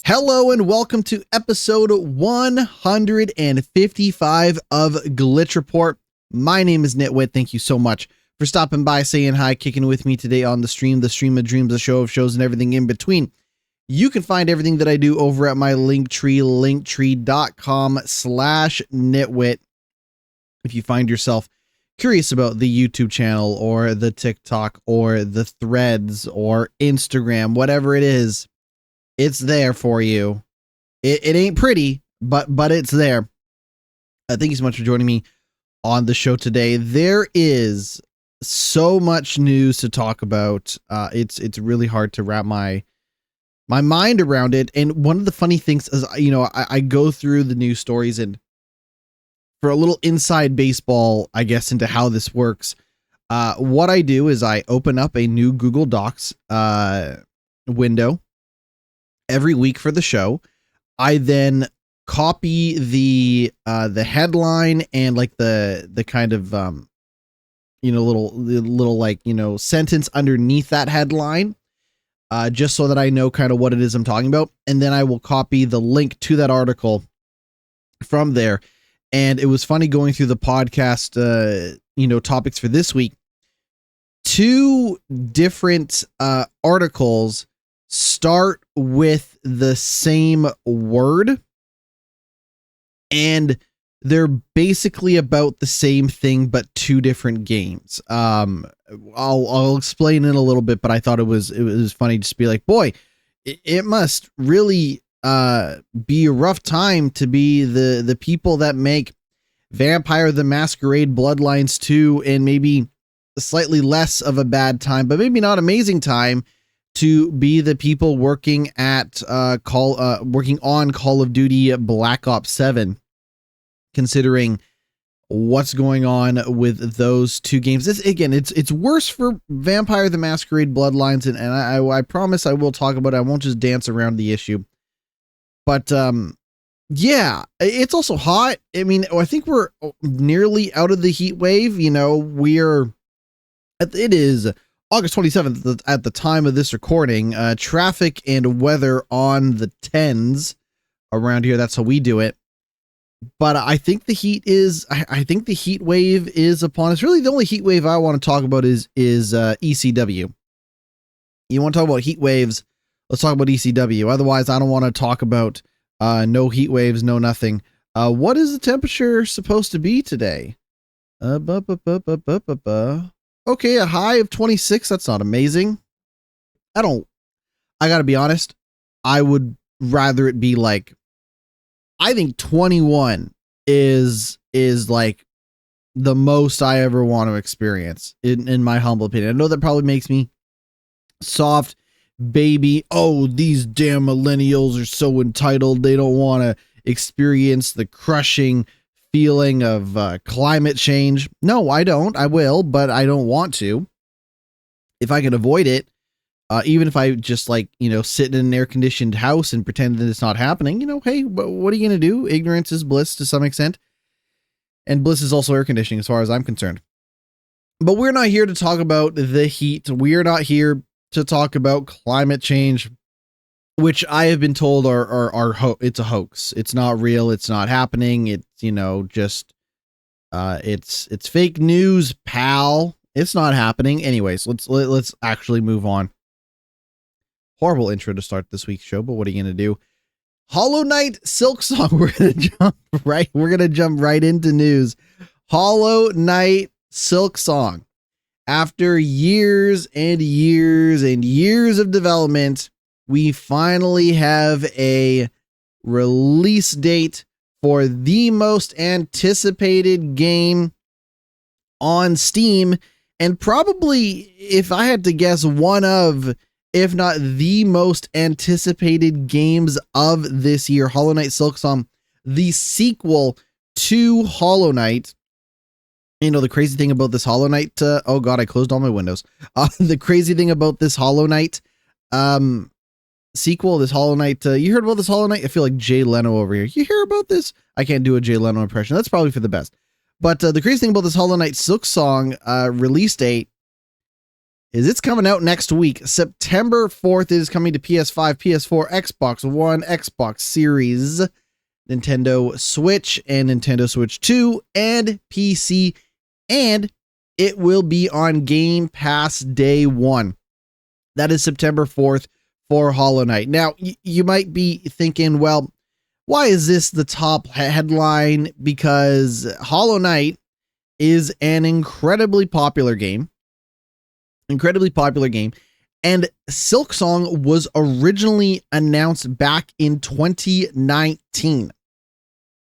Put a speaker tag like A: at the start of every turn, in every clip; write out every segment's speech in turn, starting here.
A: Hello and welcome to episode 155 of Glitch Report. My name is GnittWitt. Thank you so much for stopping by, saying hi, kicking with me today on the stream of dreams, the show of shows, and everything in between. You can find everything that I do over at my Linktree, linktree.com/GnittWitt. If you find yourself curious about the YouTube channel or the TikTok or the Threads or Instagram, whatever it is, it's there for you. It ain't pretty, but it's there. Thank you so much for joining me on the show today. There is so much news to talk about. It's really hard to wrap my mind around it. And one of the funny things is, I go through the news stories, and for a little inside baseball, I guess, into how this works, what I do is I open up a new Google Docs window every week for the show. I then copy the headline and like the kind of little like sentence underneath that headline, just so that I know kind of what it is I'm talking about, and then I will copy the link to that article from there. And it was funny going through the podcast topics for this week. Two different articles start with the same word, and they're basically about the same thing but two different games. I'll explain in a little bit, but I thought it was funny just to be like, boy, it must really be a rough time to be the people that make Vampire the Masquerade Bloodlines 2, and maybe slightly less of a bad time, but maybe not amazing time, to be the people working at working on Call of Duty Black Ops 7, considering what's going on with those two games. It's worse for Vampire the Masquerade Bloodlines, and I promise I will talk about it. I won't just dance around the issue. But yeah, it's also hot. I mean, I think we're nearly out of the heat wave. It is August 27th at the time of this recording. Traffic and weather on the 10s around here. That's how we do it. But I think the heat wave is upon us. Really, the only heat wave I want to talk about is ECW. You want to talk about heat waves? Let's talk about ECW. Otherwise, I don't want to talk about no heat waves, no nothing. What is the temperature supposed to be today? Okay, a high of 26. That's not amazing. I gotta be honest. I would rather it be like, I think 21 is like the most I ever want to experience, in my humble opinion. I know that probably makes me soft baby. Oh, these damn millennials are so entitled. They don't want to experience the crushing feeling of climate change. No, I don't. I will, but I don't want to. If I can avoid it, even if I just sit in an air-conditioned house and pretend that it's not happening, hey, what are you going to do? Ignorance is bliss to some extent. And bliss is also air conditioning as far as I'm concerned. But we're not here to talk about the heat. We're not here to talk about climate change, which I have been told it's a hoax. It's not real. It's not happening. It's, it's fake news, pal. It's not happening. Anyways, let's actually move on. Horrible intro to start this week's show, but what are you going to do? Hollow Knight Silksong. We're going to jump right into news. Hollow Knight Silksong. After years and years and years of development, we finally have a release date for the most anticipated game on Steam, and probably, if I had to guess, one of, if not the most anticipated games of this year. Hollow Knight Silksong, the sequel to Hollow Knight. The crazy thing about this Hollow Knight, oh god, I closed all my windows. The crazy thing about this Hollow Knight sequel, this Hollow Knight, you heard about this Hollow Knight? I feel like Jay Leno over here. You hear about this? I can't do a Jay Leno impression. That's probably for the best. But the crazy thing about this Hollow Knight Silksong release date is it's coming out next week. September 4th, it is coming to PS5, PS4, Xbox One, Xbox Series, Nintendo Switch, and Nintendo Switch 2, and PC, and it will be on Game Pass day one. That is September 4th for Hollow Knight. Now, you might be thinking, well, why is this the top headline? Because Hollow Knight is an incredibly popular game. And Silksong was originally announced back in 2019.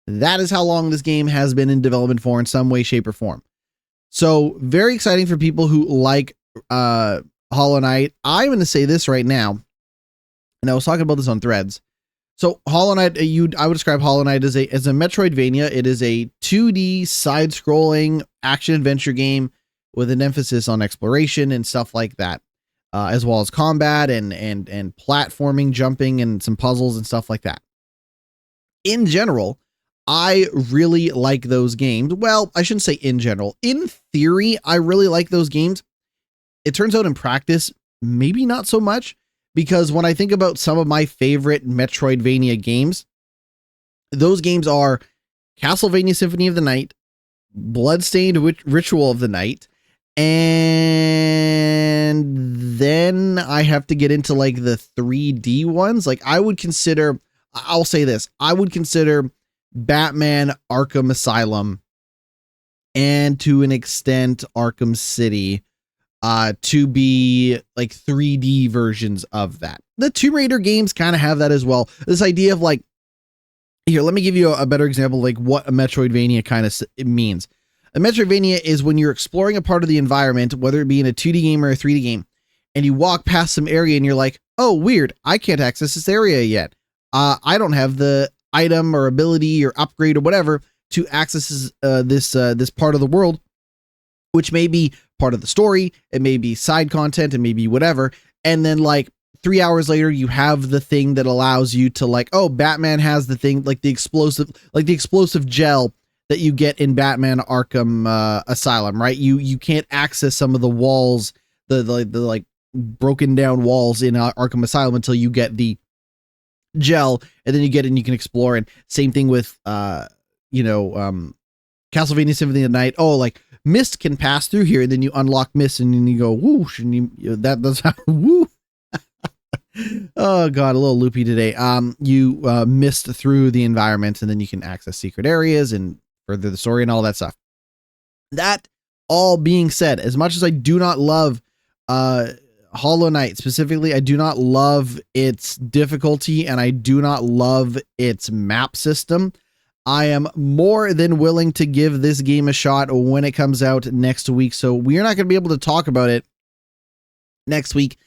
A: That is how long this game has been in development for in some way, shape, or form. So very exciting for people who like Hollow Knight. I'm going to say this right now, and I was talking about this on Threads. So Hollow Knight, I would describe Hollow Knight as a Metroidvania. It is a 2D side-scrolling action-adventure game with an emphasis on exploration and stuff like that, as well as combat and platforming, jumping, and some puzzles and stuff like that. In general, I really like those games. Well, I shouldn't say in general. In theory, I really like those games. It turns out in practice, maybe not so much, because when I think about some of my favorite Metroidvania games, those games are Castlevania Symphony of the Night, Bloodstained Ritual of the Night, and then I have to get into like the 3D ones. Like I'll say this, I would consider Batman Arkham Asylum and to an extent Arkham City to be like 3D versions of that. The Tomb Raider games kind of have that as well. This idea of like, here, let me give you a better example of like what a Metroidvania kind of means. A Metroidvania is when you're exploring a part of the environment, whether it be in a 2D game or a 3D game, and you walk past some area and you're like, oh, weird, I can't access this area yet. I don't have the item or ability or upgrade or whatever to access this part of the world, which may be part of the story, it may be side content, it may be whatever. And then like 3 hours later, you have the thing that allows you to like, oh, Batman has the thing, like the explosive gel that you get in Batman Arkham Asylum, right? You can't access some of the walls, the like broken down walls in Arkham Asylum until you get the gel, and then you get it and you can explore. And same thing with Castlevania Symphony of the Night. Oh, like mist can pass through here, and then you unlock mist, and then you go whoosh, and that's how woo. Oh god, a little loopy today. You mist through the environment, and then you can access secret areas and further the story and all that stuff. That all being said, as much as I do not love Hollow Knight specifically, I do not love its difficulty, and I do not love its map system. I am more than willing to give this game a shot when it comes out next week. So we're not going to be able to talk about it next week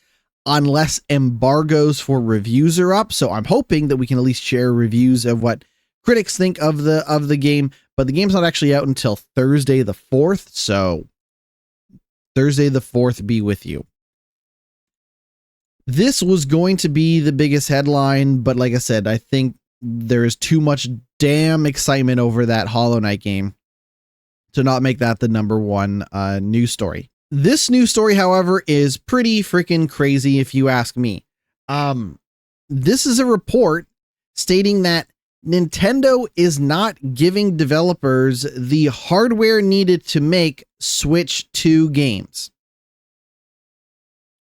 A: unless embargoes for reviews are up. So I'm hoping that we can at least share reviews of what critics think of the game, but the game's not actually out until Thursday the 4th. So Thursday the 4th be with you. This was going to be the biggest headline, but like I said, I think there is too much damn excitement over that Hollow Knight game to not make that the number one news story. This news story, however, is pretty freaking crazy if you ask me. This is a report stating that Nintendo is not giving developers the hardware needed to make Switch 2 games.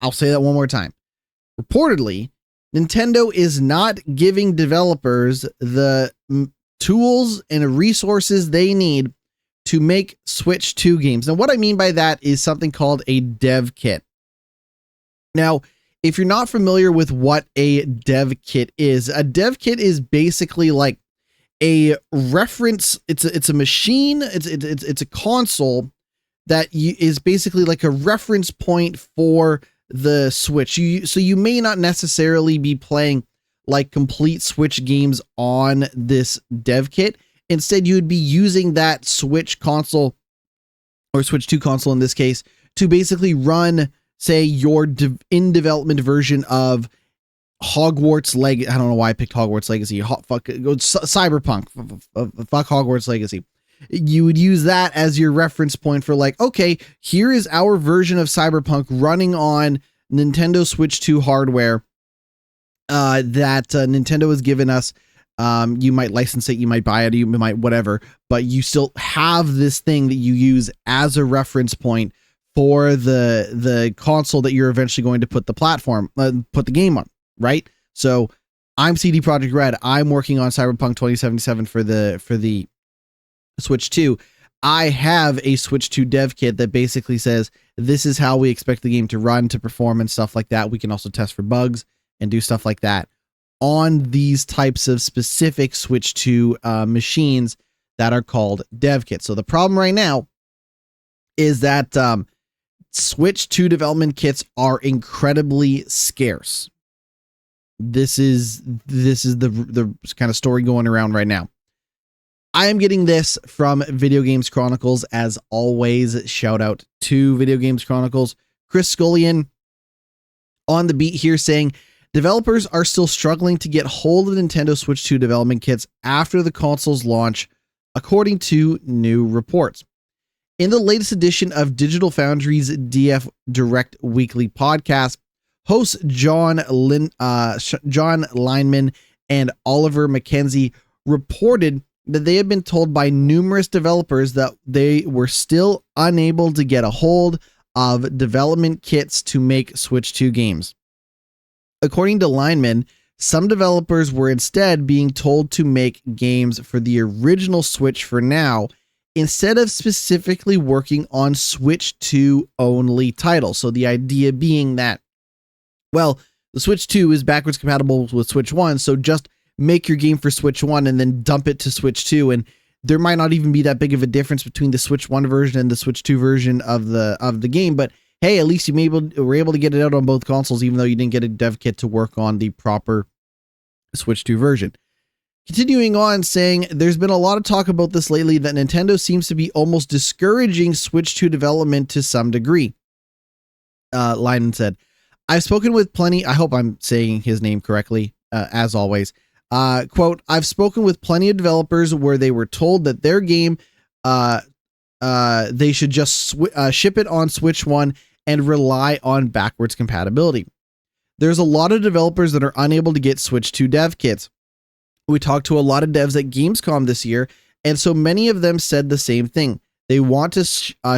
A: I'll say that one more time. Reportedly, Nintendo is not giving developers the tools and resources they need to make Switch 2 games. Now, what I mean by that is something called a dev kit. Now, if you're not familiar with what a dev kit is, a dev kit is basically like a reference. It's a machine. It's a console that is basically like a reference point for the Switch. So you may not necessarily be playing like complete Switch games on this dev kit. Instead, you would be using that Switch console or Switch 2 console in this case to basically run, say, your in development version of Hogwarts Legacy. I don't know why I picked Hogwarts Legacy. Cyberpunk. Fuck Hogwarts Legacy. you would use that as your reference point for like, okay, here is our version of Cyberpunk running on Nintendo Switch 2 hardware that Nintendo has given us. You might license it, you might buy it, you might whatever, but you still have this thing that you use as a reference point for the console that you're eventually going to put the game on, right? So I'm CD Projekt Red. I'm working on Cyberpunk 2077 for the Switch 2. I have a Switch 2 dev kit that basically says this is how we expect the game to run, to perform, and stuff like that. We can also test for bugs and do stuff like that on these types of specific Switch 2 machines that are called dev kits. So the problem right now is that Switch 2 development kits are incredibly scarce. This is the kind of story going around right now. I am getting this from Video Games Chronicles, as always. Shout out to Video Games Chronicles. Chris Scullion on the beat here saying, developers are still struggling to get hold of Nintendo Switch 2 development kits after the console's launch, according to new reports. In the latest edition of Digital Foundry's DF Direct Weekly podcast, hosts John Lineman and Oliver McKenzie reported that they had been told by numerous developers that they were still unable to get a hold of development kits to make Switch 2 games. According to Lineman, some developers were instead being told to make games for the original Switch for now, instead of specifically working on Switch 2 only titles. So the idea being that, well, the Switch 2 is backwards compatible with Switch 1, so just make your game for Switch 1 and then dump it to Switch 2, and there might not even be that big of a difference between the Switch 1 version and the Switch 2 version of the game, but hey, at least you were able to get it out on both consoles, even though you didn't get a dev kit to work on the proper Switch 2 version. Continuing on, saying there's been a lot of talk about this lately, that Nintendo seems to be almost discouraging Switch 2 development to some degree. Lyman said, I've spoken with plenty, I hope I'm saying his name correctly, as always. Quote, I've spoken with plenty of developers where they were told that their game, they should just ship it on Switch 1 and rely on backwards compatibility. There's a lot of developers that are unable to get Switch 2 dev kits. We talked to a lot of devs at Gamescom this year, and so many of them said the same thing. They want to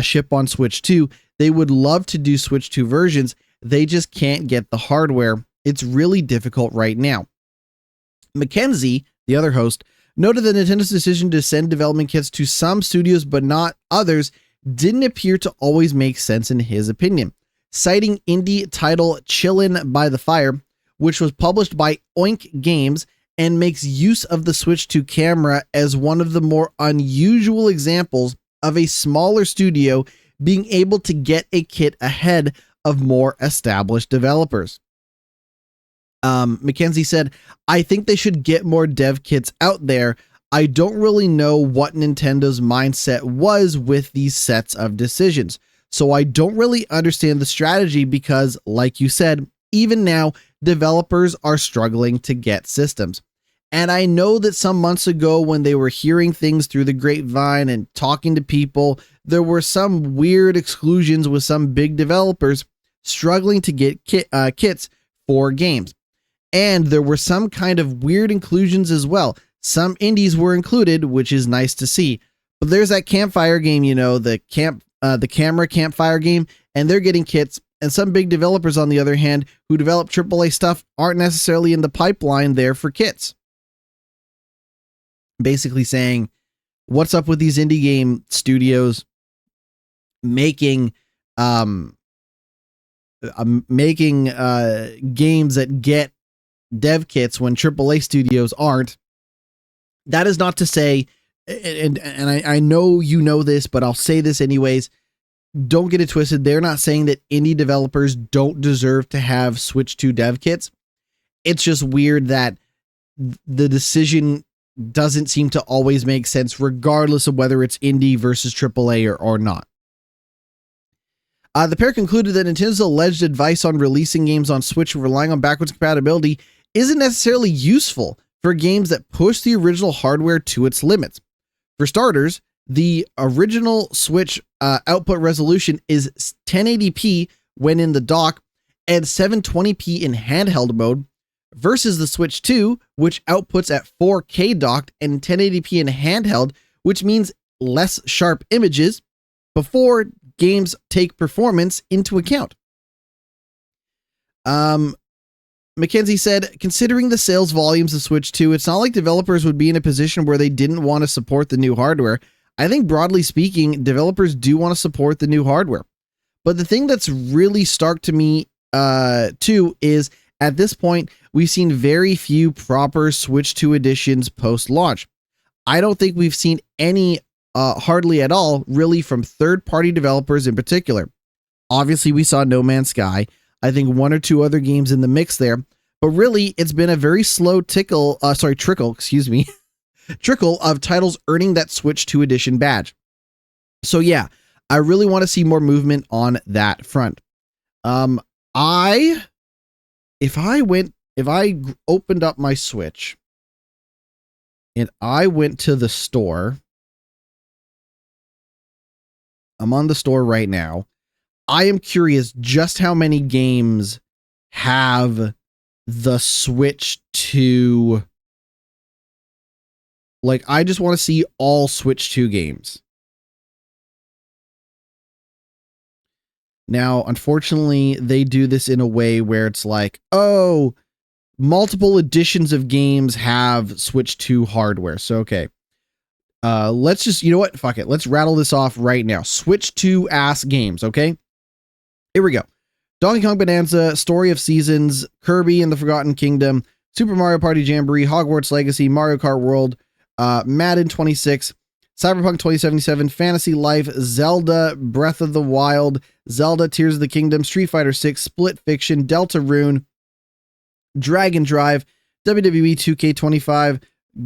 A: ship on Switch 2. They would love to do Switch 2 versions. They just can't get the hardware. It's really difficult right now. McKenzie, the other host, noted that Nintendo's decision to send development kits to some studios but not others didn't appear to always make sense in his opinion, citing indie title Chillin' by the Fire, which was published by Oink Games and makes use of the Switch 2 camera as one of the more unusual examples of a smaller studio being able to get a kit ahead of more established developers. Mackenzie said, I think they should get more dev kits out there. I don't really know what Nintendo's mindset was with these sets of decisions. So I don't really understand the strategy because, like you said, even now, developers are struggling to get systems. And I know that some months ago when they were hearing things through the grapevine and talking to people, there were some weird exclusions with some big developers struggling to get kits for games. And there were some kind of weird inclusions as well. Some indies were included, which is nice to see. But there's that campfire game, you know, the camera campfire game, and they're getting kits. And some big developers, on the other hand, who develop AAA stuff aren't necessarily in the pipeline there for kits. Basically saying, what's up with these indie game studios making games that get dev kits when AAA studios aren't? That is not to say, and I know you know this, but I'll say this anyways, don't get it twisted. They're not saying that indie developers don't deserve to have Switch 2 dev kits. It's just weird that the decision doesn't seem to always make sense, regardless of whether it's indie versus AAA or not. The pair concluded that Nintendo's alleged advice on releasing games on Switch relying on backwards compatibility isn't necessarily useful for games that push the original hardware to its limits. For starters, The original Switch output resolution is 1080p when in the dock and 720p in handheld mode versus the Switch 2, which outputs at 4K docked and 1080p in handheld, which means less sharp images before games take performance into account. Mackenzie said, considering the sales volumes of Switch 2, it's not like developers would be in a position where they didn't want to support the new hardware. I think broadly speaking, developers do want to support the new hardware. But the thing that's really stark to me, too, is at this point, we've seen very few proper Switch 2 editions post-launch. I don't think we've seen any, hardly at all, really from third-party developers in particular. Obviously, we saw No Man's Sky. I think one or two other games in the mix there, but really it's been a very slow trickle, trickle of titles earning that Switch 2 edition badge. So yeah, I really want to see more movement on that front. If I opened up my Switch and I went to the store, I'm on the store right now. I am curious just how many games have the Switch 2. Like, I just want to see all Switch 2 games. Now, unfortunately, they do this in a way where it's like, oh, multiple editions of games have Switch 2 hardware. So, okay. Let's just, you know what? Fuck it. Let's rattle this off right now. Switch 2 ass games, okay? Here we go. Donkey Kong Bonanza, Story of Seasons, Kirby and the Forgotten Kingdom, Super Mario Party Jamboree, Hogwarts Legacy, Mario Kart World, Madden 26, Cyberpunk 2077, Fantasy Life, Zelda Breath of the Wild, Zelda Tears of the Kingdom, Street Fighter 6, Split Fiction, Deltarune, Dragon Drive, WWE 2K25,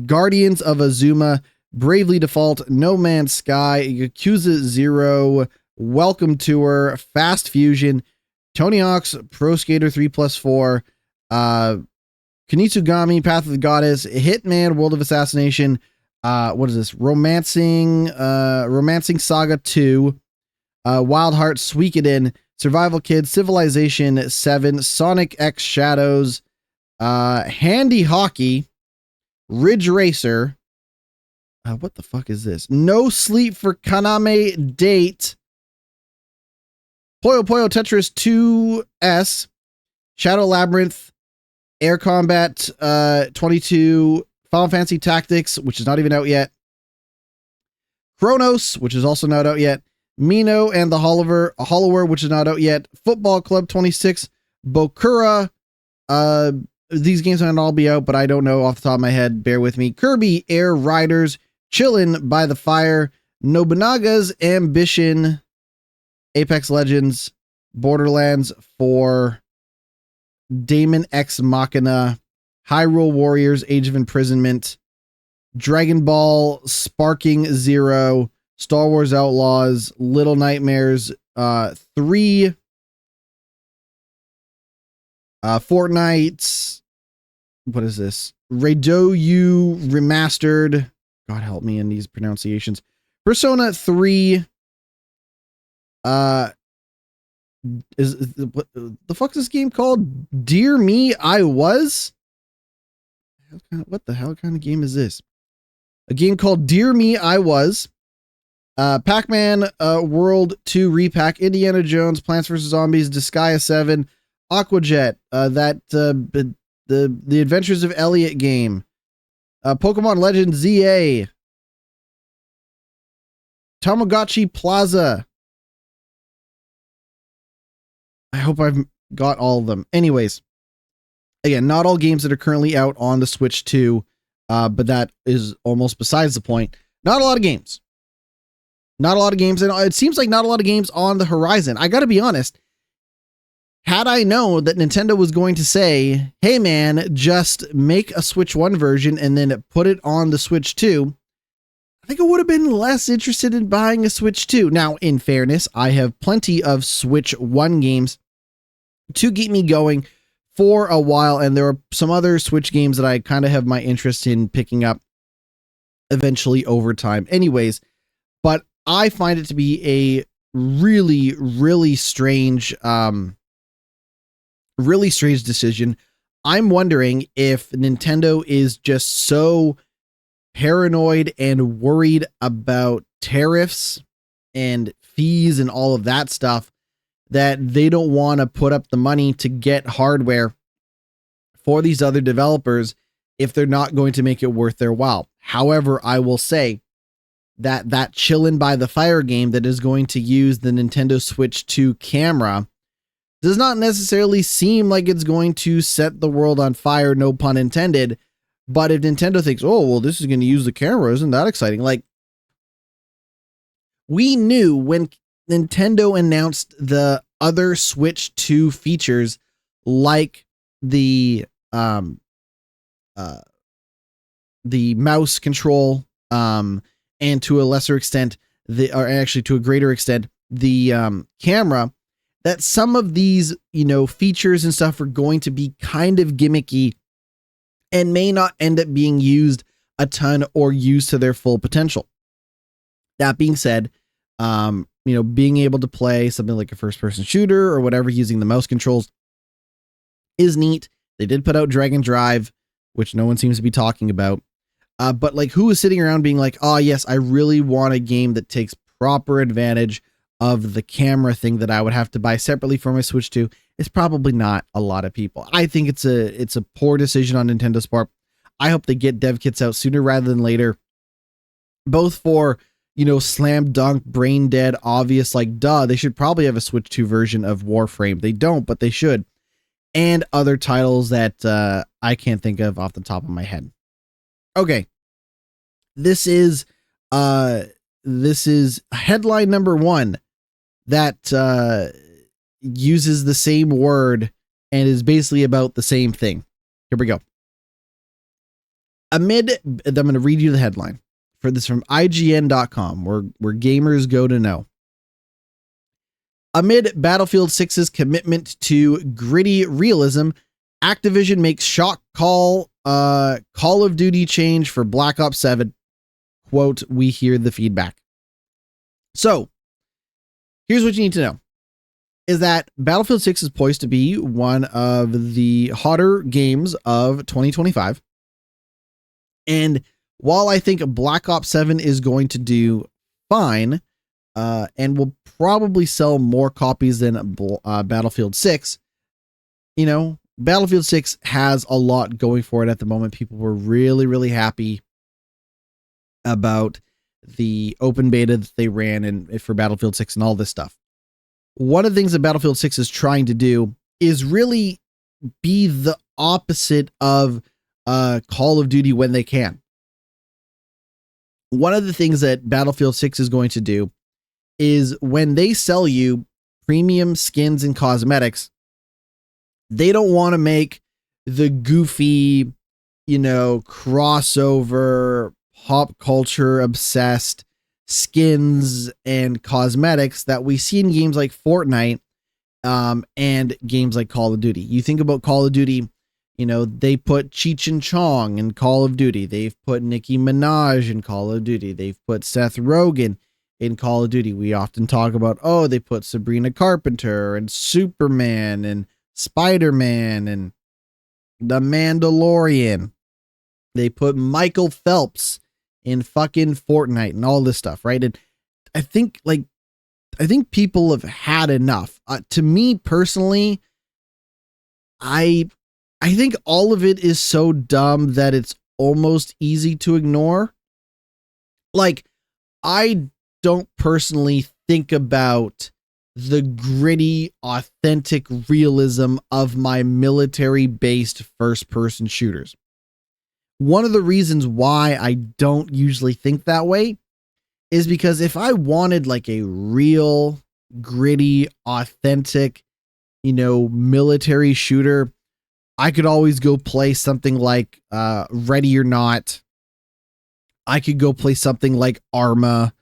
A: Guardians of Azuma, Bravely Default, No Man's Sky, Yakuza 0, Welcome Tour, Fast Fusion, Tony Hawk's Pro Skater 3+4, Kunitsugami, Path of the Goddess, Hitman, World of Assassination, what is this? Romancing Saga 2, Wild Hearts, Suikoden, Survival Kids, Civilization 7, Sonic X Shadows, Handy Hockey, Ridge Racer, what the fuck is this? No Sleep for Kaname Date, Puyo Puyo Tetris 2S, Shadow Labyrinth, Air Combat 22, Final Fantasy Tactics, which is not even out yet, Chronos, which is also not out yet, Mino and the Hollower, which is not out yet, Football Club 26, Bokura, these games might all be out, but I don't know off the top of my head, bear with me, Kirby Air Riders, Chillin' by the Fire, Nobunaga's Ambition, Apex Legends, Borderlands 4, Daemon X Machina, Hyrule Warriors Age of Imprisonment, Dragon Ball Sparking Zero, Star Wars Outlaws, Little Nightmares 3, Fortnite, what is this? Raidou Remastered, God help me in these pronunciations, Persona 3, what the fuck is this game called? Dear Me, I Was? What the hell kind of game is this? A game called Dear Me, I Was. Pac-Man World 2 Repack, Indiana Jones, Plants vs. Zombies, Disgaea 7, Aquajet, the Adventures of Elliot game, Pokemon Legends ZA, Tamagotchi Plaza. I hope I've got all of them. Anyways, again, not all games that are currently out on the Switch 2, but that is almost besides the point. Not a lot of games. Not a lot of games, and it seems like not a lot of games on the horizon. I gotta be honest, had I known that Nintendo was going to say, hey man, just make a Switch 1 version and then put it on the Switch 2, I think I would have been less interested in buying a Switch 2. Now, in fairness, I have plenty of Switch 1 games to keep me going for a while, and there are some other Switch games that I kind of have my interest in picking up eventually over time. Anyways, I find it to be a really, really strange decision. I'm wondering if Nintendo is just so paranoid and worried about tariffs and fees and all of that stuff that they don't want to put up the money to get hardware for these other developers if they're not going to make it worth their while. However, I will say that Chillin' by the Fire game that is going to use the Nintendo Switch 2 camera does not necessarily seem like it's going to set the world on fire, no pun intended. But if Nintendo thinks, oh, well, this is going to use the camera, isn't that exciting? Like, we knew when Nintendo announced the other Switch 2 features, like the mouse control, and to a lesser extent, to a greater extent, the camera, that some of these, features and stuff are going to be kind of gimmicky and may not end up being used a ton or used to their full potential. That being said, being able to play something like a first-person shooter or whatever using the mouse controls is neat. They did put out Dragon Drive, which no one seems to be talking about. But like, who is sitting around being like, oh yes, I really want a game that takes proper advantage of the camera thing that I would have to buy separately for my Switch 2? It's probably not a lot of people. I think it's a poor decision on Nintendo's part. I hope they get dev kits out sooner rather than later, both for, slam dunk, brain dead, obvious, like, duh, they should probably have a Switch 2 version of Warframe. They don't, but they should. And other titles that I can't think of off the top of my head. Okay. This is headline number 1 that uses the same word and is basically about the same thing. Here we go. I'm going to read you the headline for this from IGN.com, where gamers go to know. Amid Battlefield 6's commitment to gritty realism, Activision makes shock Call of Duty change for Black Ops 7. Quote, we hear the feedback. So, here's what you need to know. Is that Battlefield 6 is poised to be one of the hotter games of 2025. And while I think Black Ops 7 is going to do fine, and will probably sell more copies than Battlefield 6, Battlefield 6 has a lot going for it at the moment. People were really, really happy about the open beta that they ran and for Battlefield 6 and all this stuff. One of the things that Battlefield 6 is trying to do is really be the opposite of Call of Duty when they can. One of the things that Battlefield 6 is going to do is when they sell you premium skins and cosmetics, they don't want to make the goofy, crossover, pop culture obsessed skins and cosmetics that we see in games like Fortnite, and games like Call of Duty. You think about Call of Duty, they put Cheech and Chong in Call of Duty. They've put Nicki Minaj in Call of Duty. They've put Seth Rogen in Call of Duty. We often talk about, they put Sabrina Carpenter and Superman and Spider-Man and The Mandalorian. They put Michael Phelps in fucking Fortnite and all this stuff, right? And I think people have had enough. To me personally, I think all of it is so dumb that it's almost easy to ignore. Like, I don't personally think about the gritty, authentic realism of my military-based first-person shooters. One of the reasons why I don't usually think that way is because if I wanted like a real, gritty, authentic, military shooter, I could always go play something like Ready or Not. I could go play something like Arma.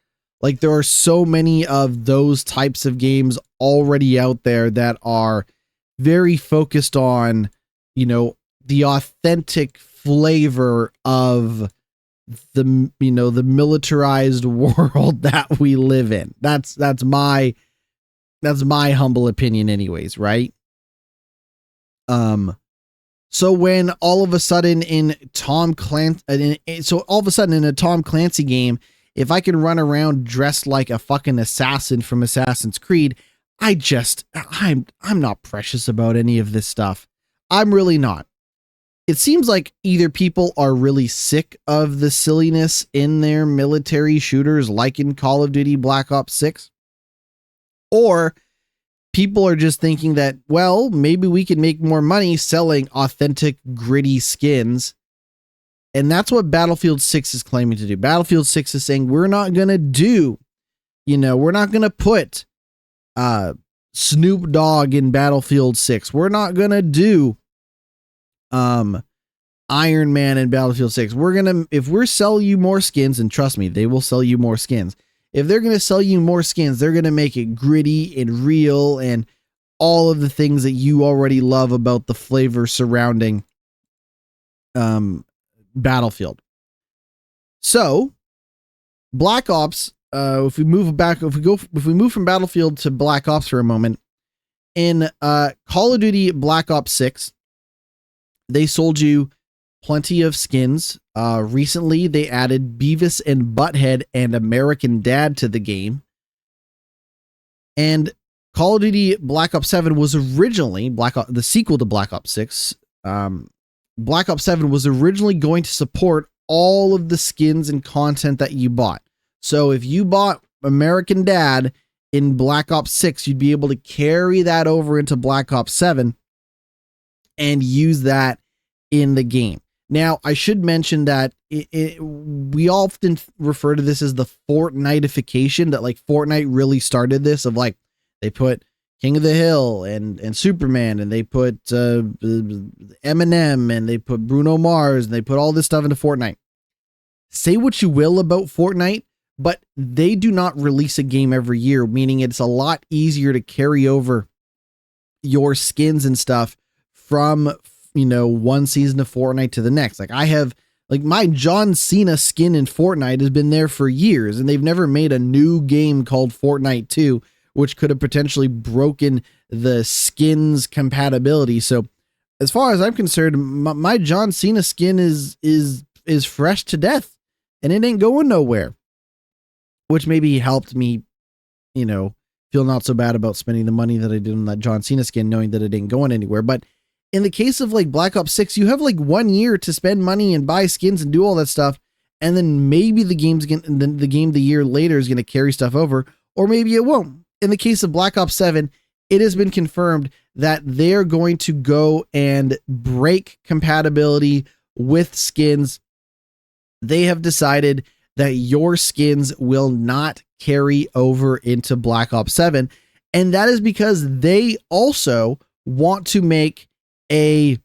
A: Like, there are so many of those types of games already out there that are very focused on, the authentic flavor of the militarized world that we live in. That's my humble opinion anyways, right? So when all of a sudden in a Tom Clancy game, if I can run around dressed like a fucking assassin from Assassin's Creed, I'm not precious about any of this stuff. I'm really not. It seems like either people are really sick of the silliness in their military shooters like in Call of Duty Black Ops 6, or people are just thinking that, well, maybe we can make more money selling authentic, gritty skins. And that's what Battlefield 6 is claiming to do. Battlefield 6 is saying we're not going to put Snoop Dogg in Battlefield 6. We're not going to do Iron Man in Battlefield 6. If we're selling you more skins, and trust me, they will sell you more skins. If they're going to sell you more skins, they're going to make it gritty and real and all of the things that you already love about the flavor surrounding Battlefield. So Black Ops, if we move from Battlefield to Black Ops for a moment, in Call of Duty Black Ops 6, they sold you plenty of skins. Recently, they added Beavis and Butthead and American Dad to the game. And Call of Duty Black Ops 7 was originally the sequel to Black Ops 6. Black Ops 7 was originally going to support all of the skins and content that you bought. So if you bought American Dad in Black Ops 6, you'd be able to carry that over into Black Ops 7 and use that in the game. Now, I should mention that we often refer to this as the Fortnite-ification, that like Fortnite really started this, of like they put King of the Hill and Superman, and they put Eminem, and they put Bruno Mars, and they put all this stuff into Fortnite. Say what you will about Fortnite, but they do not release a game every year, meaning it's a lot easier to carry over your skins and stuff from one season of Fortnite to the next. Like I have, like my John Cena skin in Fortnite has been there for years, and they've never made a new game called Fortnite 2, which could have potentially broken the skins compatibility. So as far as I'm concerned, my John Cena skin is fresh to death, and it ain't going nowhere, which maybe helped me, feel not so bad about spending the money that I did on that John Cena skin, knowing that it ain't going anywhere. But in the case of like Black Ops 6, you have like 1 year to spend money and buy skins and do all that stuff. And then maybe the game the year later is going to carry stuff over, or maybe it won't. In the case of Black Ops 7, it has been confirmed that they're going to go and break compatibility with skins. They have decided that your skins will not carry over into Black Ops 7. And that is because they also want to make a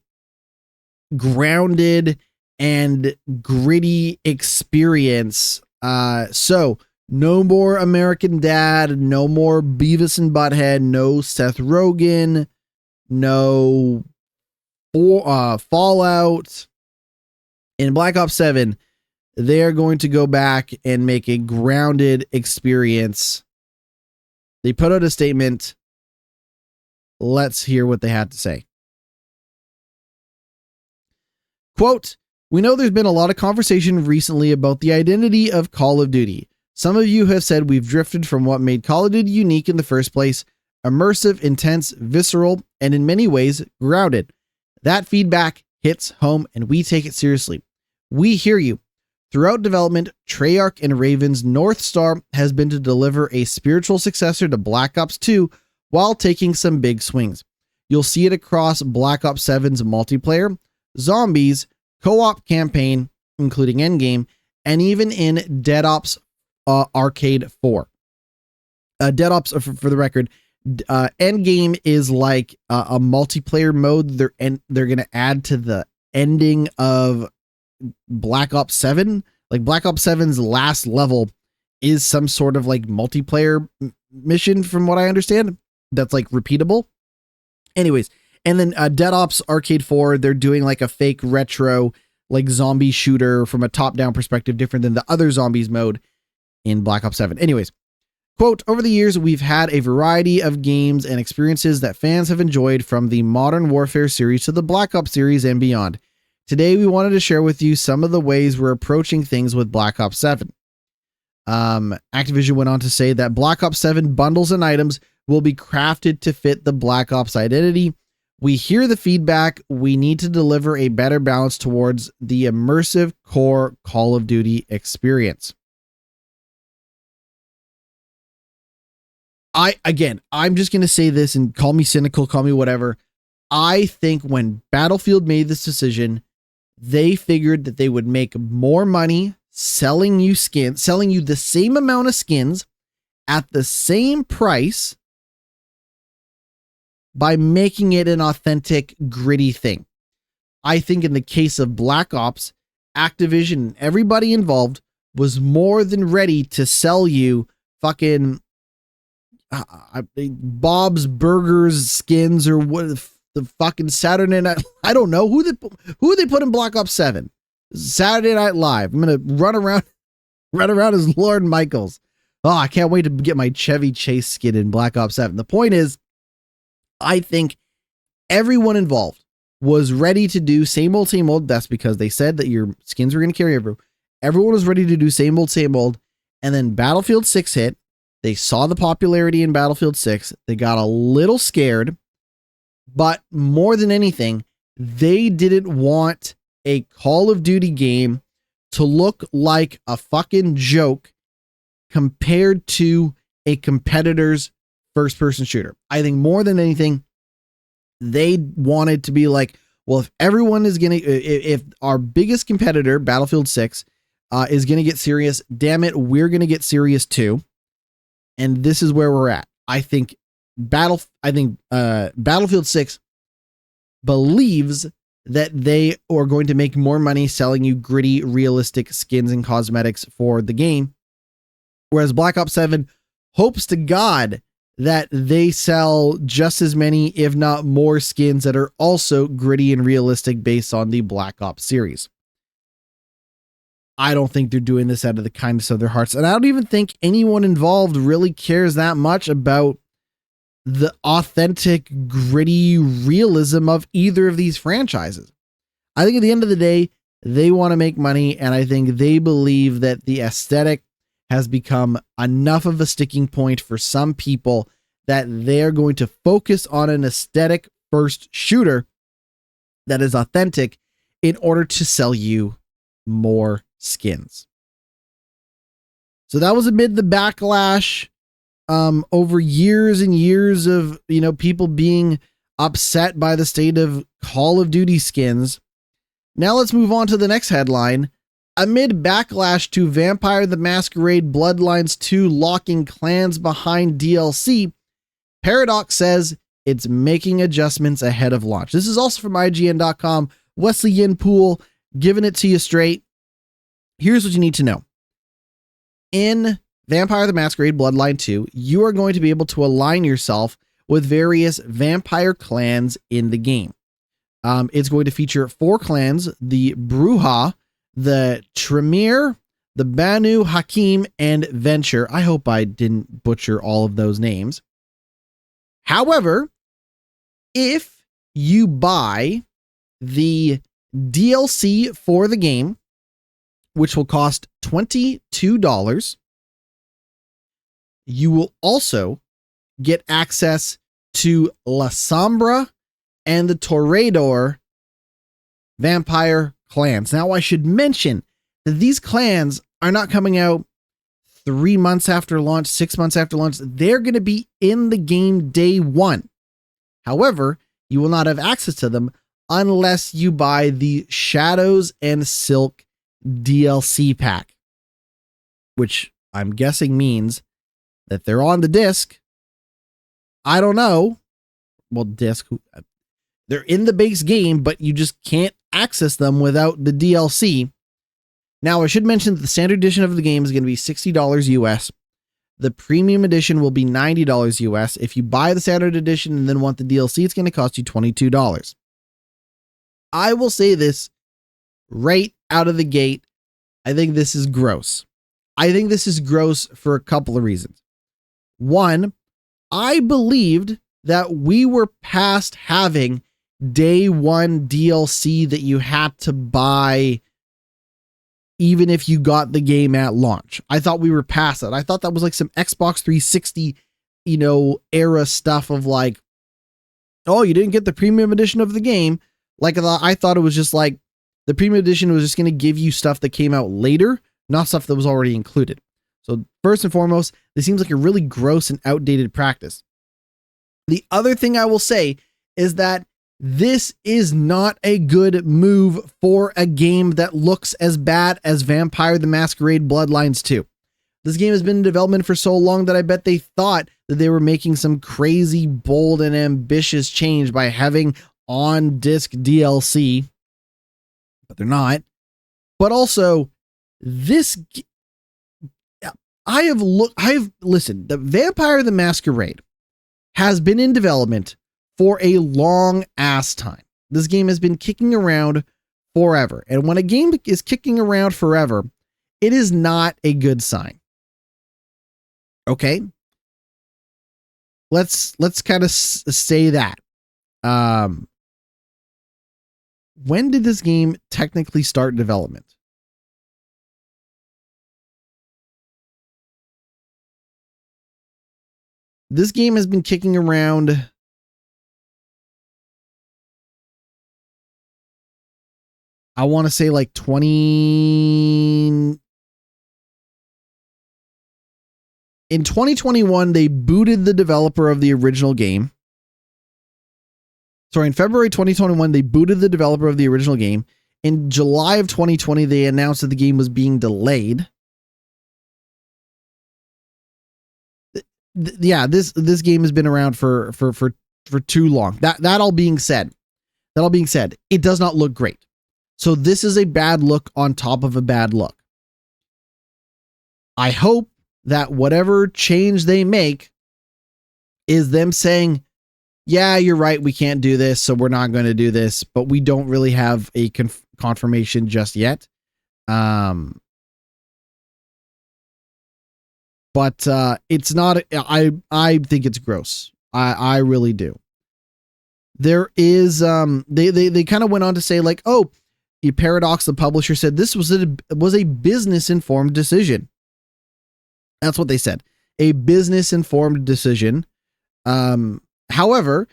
A: grounded and gritty experience. So no more American Dad, no more Beavis and Butthead, no Seth Rogen, no Fallout. In Black Ops 7, they are going to go back and make a grounded experience. They put out a statement. Let's hear what they had to say. Quote, "We know there's been a lot of conversation recently about the identity of Call of Duty. Some of you have said we've drifted from what made Call of Duty unique in the first place: immersive, intense, visceral, and in many ways, grounded. That feedback hits home, and we take it seriously. We hear you. Throughout development, Treyarch and Raven's North Star has been to deliver a spiritual successor to Black Ops 2 while taking some big swings. You'll see it across Black Ops 7's multiplayer, zombies, co-op campaign, including Endgame, and even in Dead Ops Arcade 4. Dead Ops, for the record, Endgame is like a multiplayer mode they're going to add to the ending of Black Ops 7. Like Black Ops 7's last level is some sort of like multiplayer mission, from what I understand, that's like repeatable. Anyways, and then Dead Ops Arcade 4, they're doing like a fake retro like zombie shooter from a top-down perspective, different than the other zombies mode in Black Ops 7. Anyways, quote, over the years, we've had a variety of games and experiences that fans have enjoyed, from the Modern Warfare series to the Black Ops series and beyond. Today, we wanted to share with you some of the ways we're approaching things with Black Ops 7. Activision went on to say that Black Ops 7 bundles and items will be crafted to fit the Black Ops identity. We hear the feedback. We need to deliver a better balance towards the immersive core Call of Duty experience. I'm just going to say this, and call me cynical, call me whatever. I think when Battlefield made this decision, they figured that they would make more money selling you the same amount of skins at the same price by making it an authentic, gritty thing. I think in the case of Black Ops, Activision and everybody involved was more than ready to sell you fucking Bob's Burgers skins, or what the fucking Saturday Night. I don't know who they put in Black Ops 7. Saturday Night Live. I'm gonna run around as Lord Michaels. Oh, I can't wait to get my Chevy Chase skin in Black Ops 7. The point is, I think everyone involved was ready to do same old, same old. That's because they said that your skins were going to carry over. Everyone was ready to do same old, same old. And then Battlefield 6 hit. They saw the popularity in Battlefield 6. They got a little scared. But more than anything, they didn't want a Call of Duty game to look like a fucking joke compared to a competitor's first-person shooter. I think more than anything, they wanted to be like, well, if everyone is going to, if our biggest competitor, Battlefield 6, is going to get serious, damn it, we're going to get serious too. And this is where we're at. I think Battlefield 6 believes that they are going to make more money selling you gritty, realistic skins and cosmetics for the game. Whereas Black Ops 7 hopes to God that they sell just as many, if not more, skins that are also gritty and realistic based on the Black Ops series. I don't think they're doing this out of the kindness of their hearts. And I don't even think anyone involved really cares that much about the authentic, gritty realism of either of these franchises. I think at the end of the day, they want to make money, and I think they believe that the aesthetic has become enough of a sticking point for some people that they're going to focus on an aesthetic first shooter that is authentic in order to sell you more skins. So that was amid the backlash over years and years of, people being upset by the state of Call of Duty skins. Now let's move on to the next headline. Amid backlash to Vampire the Masquerade Bloodlines 2 locking clans behind DLC, Paradox says it's making adjustments ahead of launch. This is also from IGN.com. Wesley Yinpool giving it to you straight. Here's what you need to know. In Vampire the Masquerade Bloodline 2, you are going to be able to align yourself with various vampire clans in the game. It's going to feature 4 clans: the Bruja, the Tremere, the Banu Hakim, and Venture. I hope I didn't butcher all of those names. However, if you buy the DLC for the game, which will cost $22, you will also get access to La Sombra and the Toreador vampire clans. Now, I should mention that these clans are not coming out 3 months after launch, 6 months after launch. They're going to be in the game day one. However, you will not have access to them unless you buy the Shadows and Silk DLC pack, which I'm guessing means that they're on the disc. I don't know. Well, disc, they're in the base game, but you just can't access them without the DLC. Now, I should mention that the standard edition of the game is going to be $60 US. The premium edition will be $90 US. If you buy the standard edition and then want the DLC, it's going to cost you $22. I will say this right out of the gate. I think this is gross. I think this is gross for a couple of reasons. One, I believed that we were past having day one DLC that you had to buy even if you got the game at launch. I thought we were past that. I thought that was like some Xbox 360, era stuff of like, oh, you didn't get the premium edition of the game. Like I thought it was just like the premium edition was just going to give you stuff that came out later, not stuff that was already included. So first and foremost, this seems like a really gross and outdated practice. The other thing I will say is that this is not a good move for a game that looks as bad as Vampire the Masquerade Bloodlines 2. This game has been in development for so long that I bet they thought that they were making some crazy, bold, and ambitious change by having on-disc DLC, but they're not. But also, listened, the Vampire the Masquerade has been in development for a long ass time. This game has been kicking around forever. And when a game is kicking around forever, it is not a good sign. Okay? Let's kind of say that. When did this game technically start development? This game has been kicking around I want to say like 20. In 2021, they booted the developer of the original game. Sorry, in February 2021, they booted the developer of the original game. In July of 2020, they announced that the game was being delayed. Yeah, this game has been around for too long. That all being said, it does not look great. So this is a bad look on top of a bad look. I hope that whatever change they make is them saying, yeah, you're right, we can't do this, so we're not going to do this, but we don't really have a confirmation just yet. But it's not, I think it's gross. I really do. There is, they kind of went on to say like, oh, Paradox, the publisher, said this was a business-informed decision. That's what they said. A business-informed decision. However,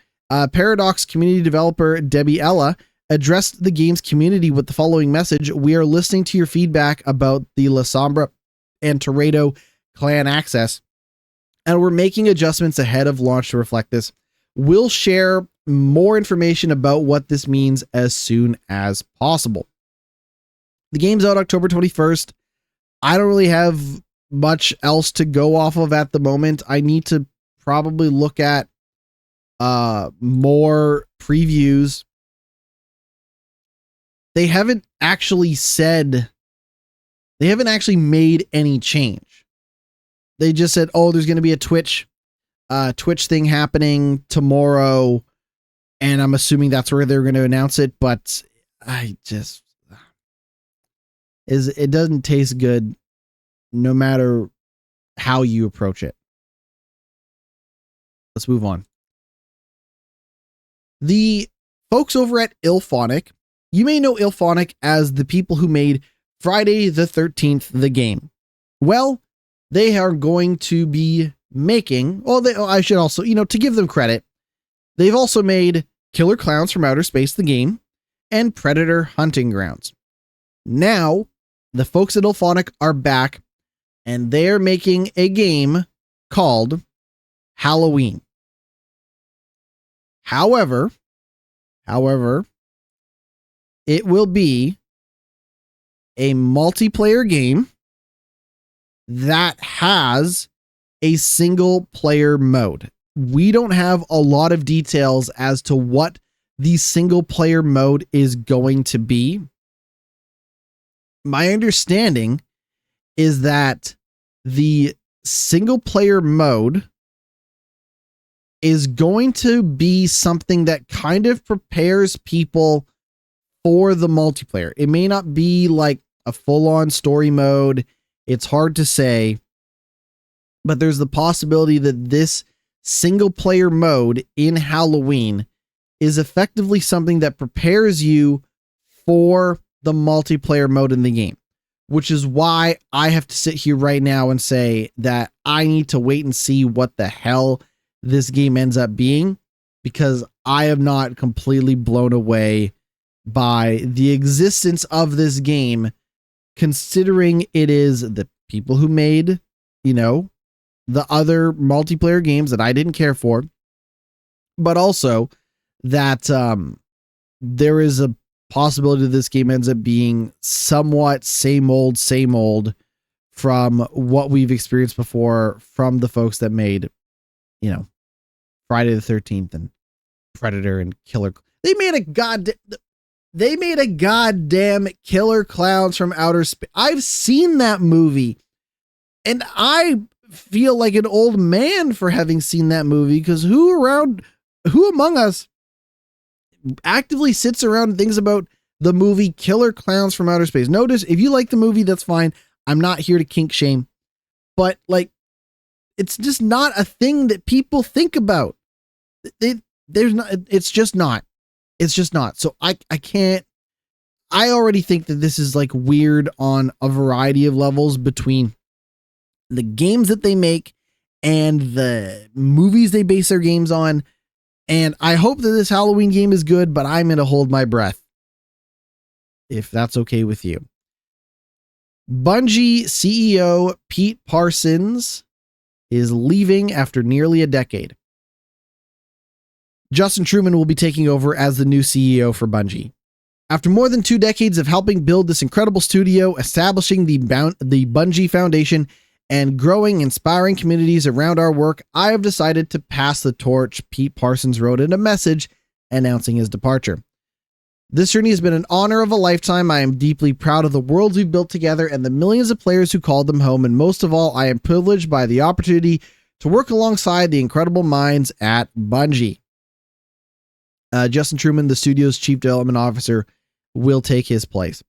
A: Paradox community developer Debbie Ella addressed the game's community with the following message. We are listening to your feedback about the La Sombra and Toredo clan access, and we're making adjustments ahead of launch to reflect this. We'll share more information about what this means as soon as possible. The game's out October 21st. I don't really have much else to go off of at the moment. I need to probably look at more previews. They haven't actually made any change. They just said, oh, there's going to be a Twitch thing happening tomorrow, and I'm assuming that's where they're going to announce it, but it doesn't taste good no matter how you approach it. Let's move on. The folks over at IllFonic, you may know IllFonic as the people who made Friday the 13th, the game. Well, they are going to be making, I should also, to give them credit, they've also made Killer Clowns from Outer Space, the game, and Predator Hunting Grounds. Now, the folks at IllFonic are back, and they're making a game called Halloween. However, it will be a multiplayer game that has a single player mode. We don't have a lot of details as to what the single player mode is going to be. My understanding is that the single player mode is going to be something that kind of prepares people for the multiplayer. It may not be like a full-on story mode. It's hard to say, but there's the possibility that this single player mode in Halloween is effectively something that prepares you for the multiplayer mode in the game, which is why I have to sit here right now and say that I need to wait and see what the hell this game ends up being, because I am not completely blown away by the existence of this game, considering it is the people who made, the other multiplayer games that I didn't care for, but also that there is a possibility that this game ends up being somewhat same old from what we've experienced before from the folks that made, Friday the 13th and Predator and Killer. They made a goddamn Killer Clowns from Outer Space. I've seen that movie, and I feel like an old man for having seen that movie, because who among us actively sits around and thinks about the movie Killer Clowns from Outer Space? Notice, if you like the movie, that's fine. I'm not here to kink shame, but like, it's just not a thing that people think about. It's just not. So I can't, I already think that this is like weird on a variety of levels between the games that they make and the movies they base their games on. And I hope that this Halloween game is good, but I'm going to hold my breath, if that's okay with you. Bungie CEO Pete Parsons is leaving after nearly a decade. Justin Truman will be taking over as the new CEO for Bungie. After more than 2 decades of helping build this incredible studio, establishing the Bungie Foundation, and growing inspiring communities around our work, I have decided to pass the torch, Pete Parsons wrote in a message announcing his departure. This journey has been an honor of a lifetime. I am deeply proud of the worlds we've built together and the millions of players who called them home, and most of all, I am privileged by the opportunity to work alongside the incredible minds at Bungie. Justin Truman, the studio's chief development officer, will take his place.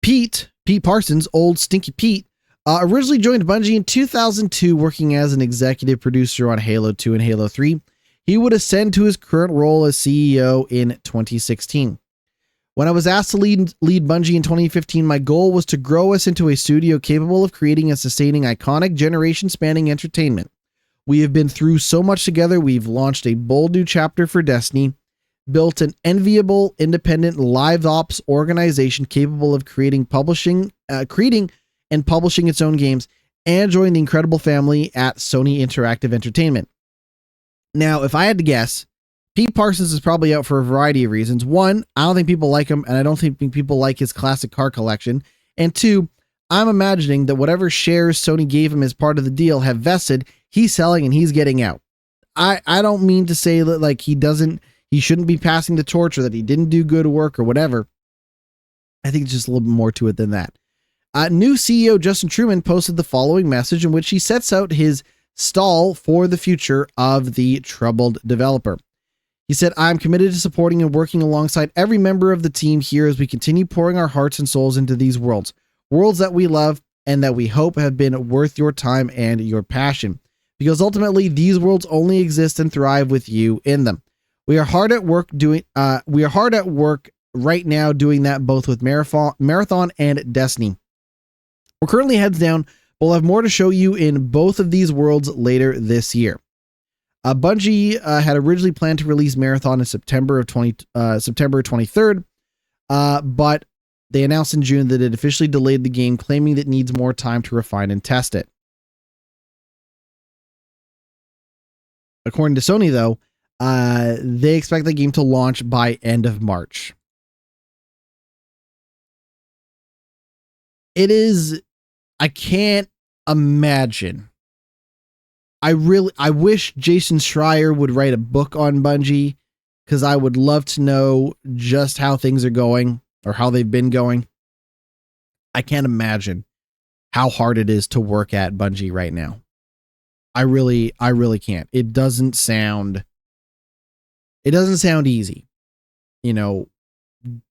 A: Pete Parsons, old Stinky Pete, originally joined Bungie in 2002, working as an executive producer on Halo 2 and Halo 3. He would ascend to his current role as CEO in 2016. When I was asked to lead Bungie in 2015, my goal was to grow us into a studio capable of creating and sustaining iconic generation-spanning entertainment. We have been through so much together. We've launched a bold new chapter for Destiny, built an enviable, independent live ops organization capable of creating and publishing its own games, and joined the incredible family at Sony Interactive Entertainment. Now, if I had to guess, Pete Parsons is probably out for a variety of reasons. 1, I don't think people like him, and I don't think people like his classic car collection. And 2, I'm imagining that whatever shares Sony gave him as part of the deal have vested, he's selling and he's getting out. I don't mean to say that like he shouldn't be passing the torch or that he didn't do good work or whatever. I think it's just a little bit more to it than that. New CEO Justin Truman posted the following message in which he sets out his stall for the future of the troubled developer. He said, "I'm committed to supporting and working alongside every member of the team here as we continue pouring our hearts and souls into these worlds that we love and that we hope have been worth your time and your passion. Because ultimately, these worlds only exist and thrive with you in them. We are hard at work right now doing that, both with Marathon and Destiny. We're currently heads down. We'll have more to show you in both of these worlds later this year." Bungie had originally planned to release Marathon in September 23rd, but they announced in June that it officially delayed the game, claiming that it needs more time to refine and test it. According to Sony, though, they expect the game to launch by end of March. I can't imagine. I wish Jason Schreier would write a book on Bungie, because I would love to know just how things are going or how they've been going. I can't imagine how hard it is to work at Bungie right now. I really can't. It doesn't sound easy.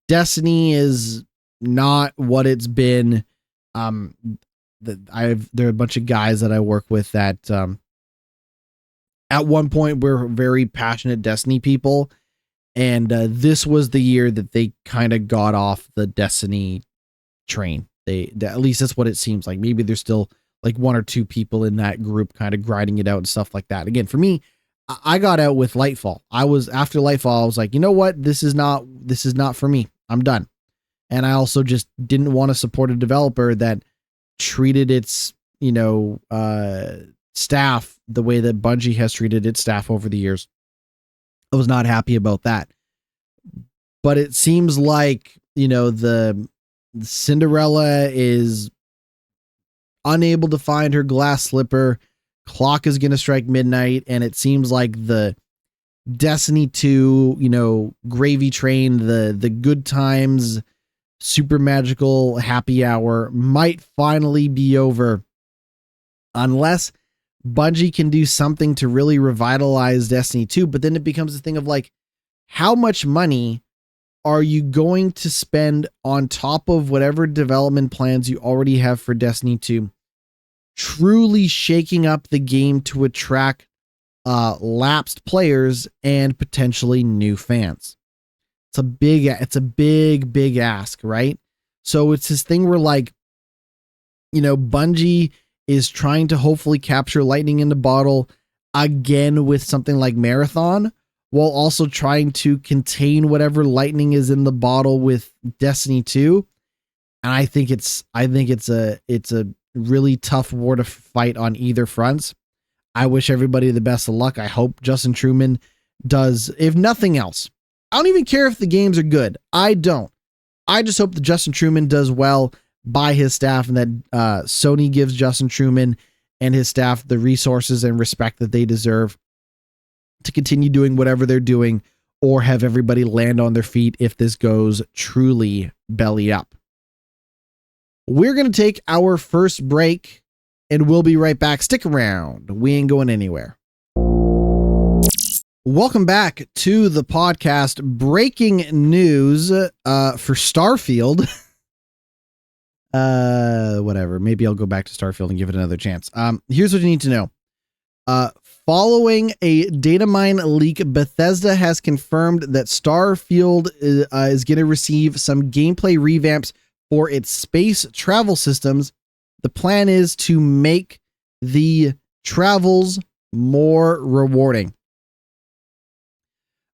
A: Destiny is not what it's been. There are a bunch of guys that I work with that at one point were very passionate Destiny people, and this was the year that they kind of got off the Destiny train. At least that's what it seems like. Maybe there's still like one or two people in that group kind of grinding it out and stuff like that. Again, for me, I got out with Lightfall. After Lightfall, I was like, you know what? This is not for me. I'm done. And I also just didn't want to support a developer that treated its, staff the way that Bungie has treated its staff over the years. I was not happy about that. But it seems like, the Cinderella is unable to find her glass slipper. Clock is going to strike midnight, and it seems like the Destiny 2, gravy train, the good times, super magical happy hour might finally be over, unless Bungie can do something to really revitalize Destiny 2. But then it becomes a thing of like, how much money are you going to spend on top of whatever development plans you already have for Destiny 2, truly shaking up the game to attract lapsed players and potentially new fans? It's a big ask, right? So it's this thing where like, Bungie is trying to hopefully capture lightning in the bottle again with something like Marathon, while also trying to contain whatever lightning is in the bottle with Destiny 2. And I think it's a really tough war to fight on either fronts. I wish everybody the best of luck. I hope Justin Truman does, if nothing else. I don't even care if the games are good. I don't. I just hope that Justin Truman does well by his staff, and that Sony gives Justin Truman and his staff the resources and respect that they deserve to continue doing whatever they're doing, or have everybody land on their feet if this goes truly belly up. We're going to take our first break, and we'll be right back. Stick around. We ain't going anywhere. Welcome back to the podcast. Breaking news for Starfield. Whatever. Maybe I'll go back to Starfield and give it another chance. Here's what you need to know. Following a data mine leak, Bethesda has confirmed that Starfield is going to receive some gameplay revamps for its space travel systems. The plan is to make the travels more rewarding.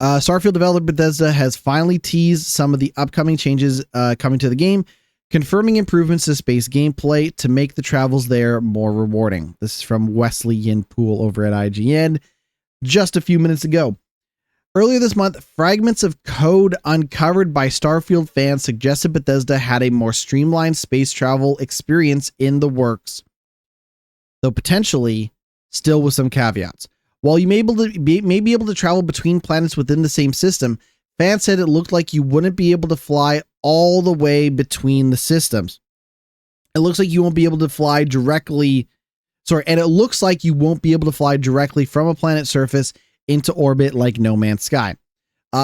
A: Starfield developer Bethesda has finally teased some of the upcoming changes coming to the game, confirming improvements to space gameplay to make the travels there more rewarding. This is from Wesley Yin-Poole over at IGN just a few minutes ago. Earlier this month, fragments of code uncovered by Starfield fans suggested Bethesda had a more streamlined space travel experience in the works, though potentially still with some caveats. While you may be able to travel between planets within the same system, fans said it looked like you wouldn't be able to fly all the way between the systems. It looks like you won't be able to fly directly. And it looks like you won't be able to fly directly from a planet's surface into orbit like No Man's Sky.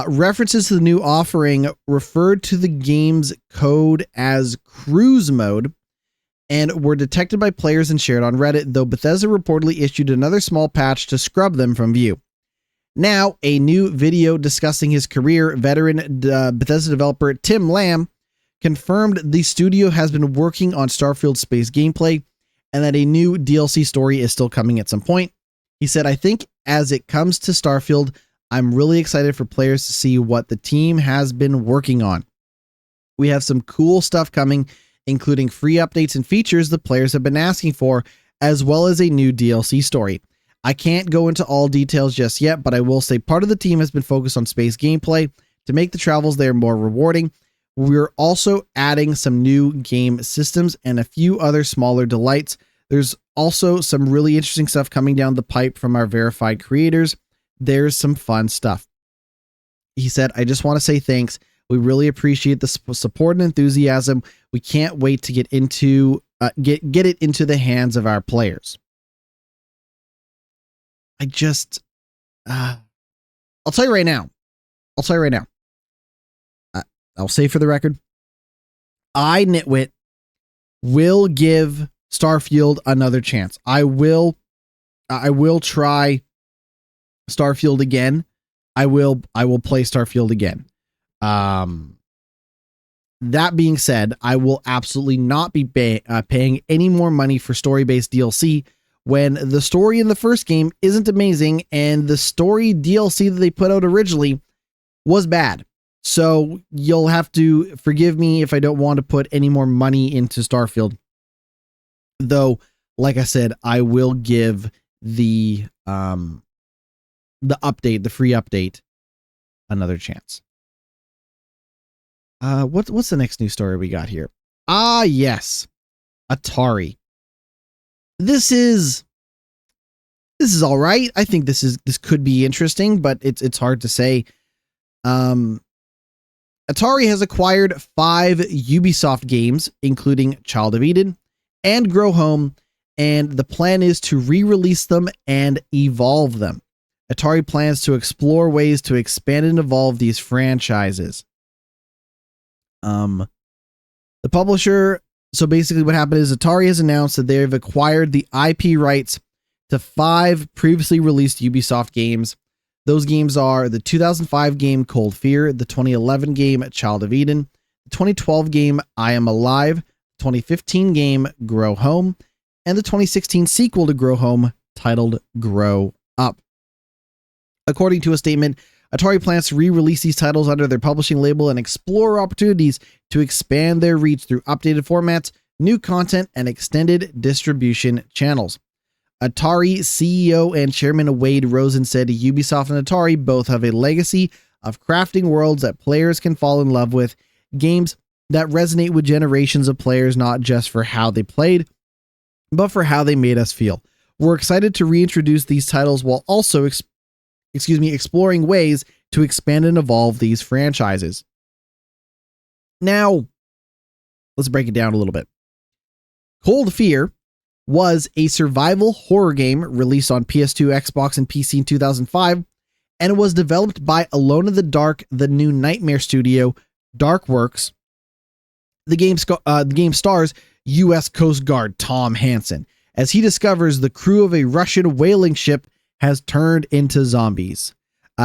A: References to the new offering referred to the game's code as cruise mode and were detected by players and shared on Reddit, though Bethesda reportedly issued another small patch to scrub them from view. Now, a new video discussing his career, veteran Bethesda developer Tim Lamb confirmed the studio has been working on Starfield space gameplay and that a new DLC story is still coming at some point. He said, "I think as it comes to Starfield, I'm really excited for players to see what the team has been working on. We have some cool stuff coming, including free updates and features the players have been asking for, as well as a new DLC story. I can't go into all details just yet, but I will say part of the team has been focused on space gameplay to make the travels there more rewarding. We're also adding some new game systems and a few other smaller delights. There's also some really interesting stuff coming down the pipe from our verified creators. There's some fun stuff." He said, "I just want to say thanks. We really appreciate the support and enthusiasm. We can't wait to get it into the hands of our players." I'll tell you right now. I'll say for the record, I, GnittWitt, will give Starfield another chance. I will try Starfield again. I will play Starfield again. That being said, I will absolutely not be paying any more money for story-based DLC when the story in the first game isn't amazing and the story DLC that they put out originally was bad. So you'll have to forgive me if I don't want to put any more money into Starfield. Though, like I said, I will give the update, the free update, another chance. What's the next news story we got here? Ah, yes. Atari. This is all right. I think this could be interesting, but it's hard to say. Atari has acquired 5 Ubisoft games, including Child of Eden and Grow Home, and the plan is to re-release them and evolve them. Atari plans to explore ways to expand and evolve these franchises. The publisher, so basically what happened is Atari has announced that they have acquired the IP rights to 5 previously released Ubisoft games. Those games are the 2005 game Cold Fear, the 2011 game Child of Eden, the 2012 game I Am Alive, the 2015 game Grow Home, and the 2016 sequel to Grow Home titled Grow Up. According to a statement, Atari plans to re-release these titles under their publishing label and explore opportunities to expand their reach through updated formats, new content, and extended distribution channels. Atari CEO and chairman Wade Rosen said Ubisoft and Atari both have a legacy of crafting worlds that players can fall in love with, games that resonate with generations of players not just for how they played, but for how they made us feel. We're excited to reintroduce these titles while also exploring ways to expand and evolve these franchises. Now, let's break it down a little bit. Cold Fear was a survival horror game released on PS2, Xbox, and PC in 2005, and it was developed by Alone in the Dark, the new Nightmare studio, Darkworks. The game stars U.S. Coast Guard Tom Hansen as he discovers the crew of a Russian whaling ship has turned into zombies.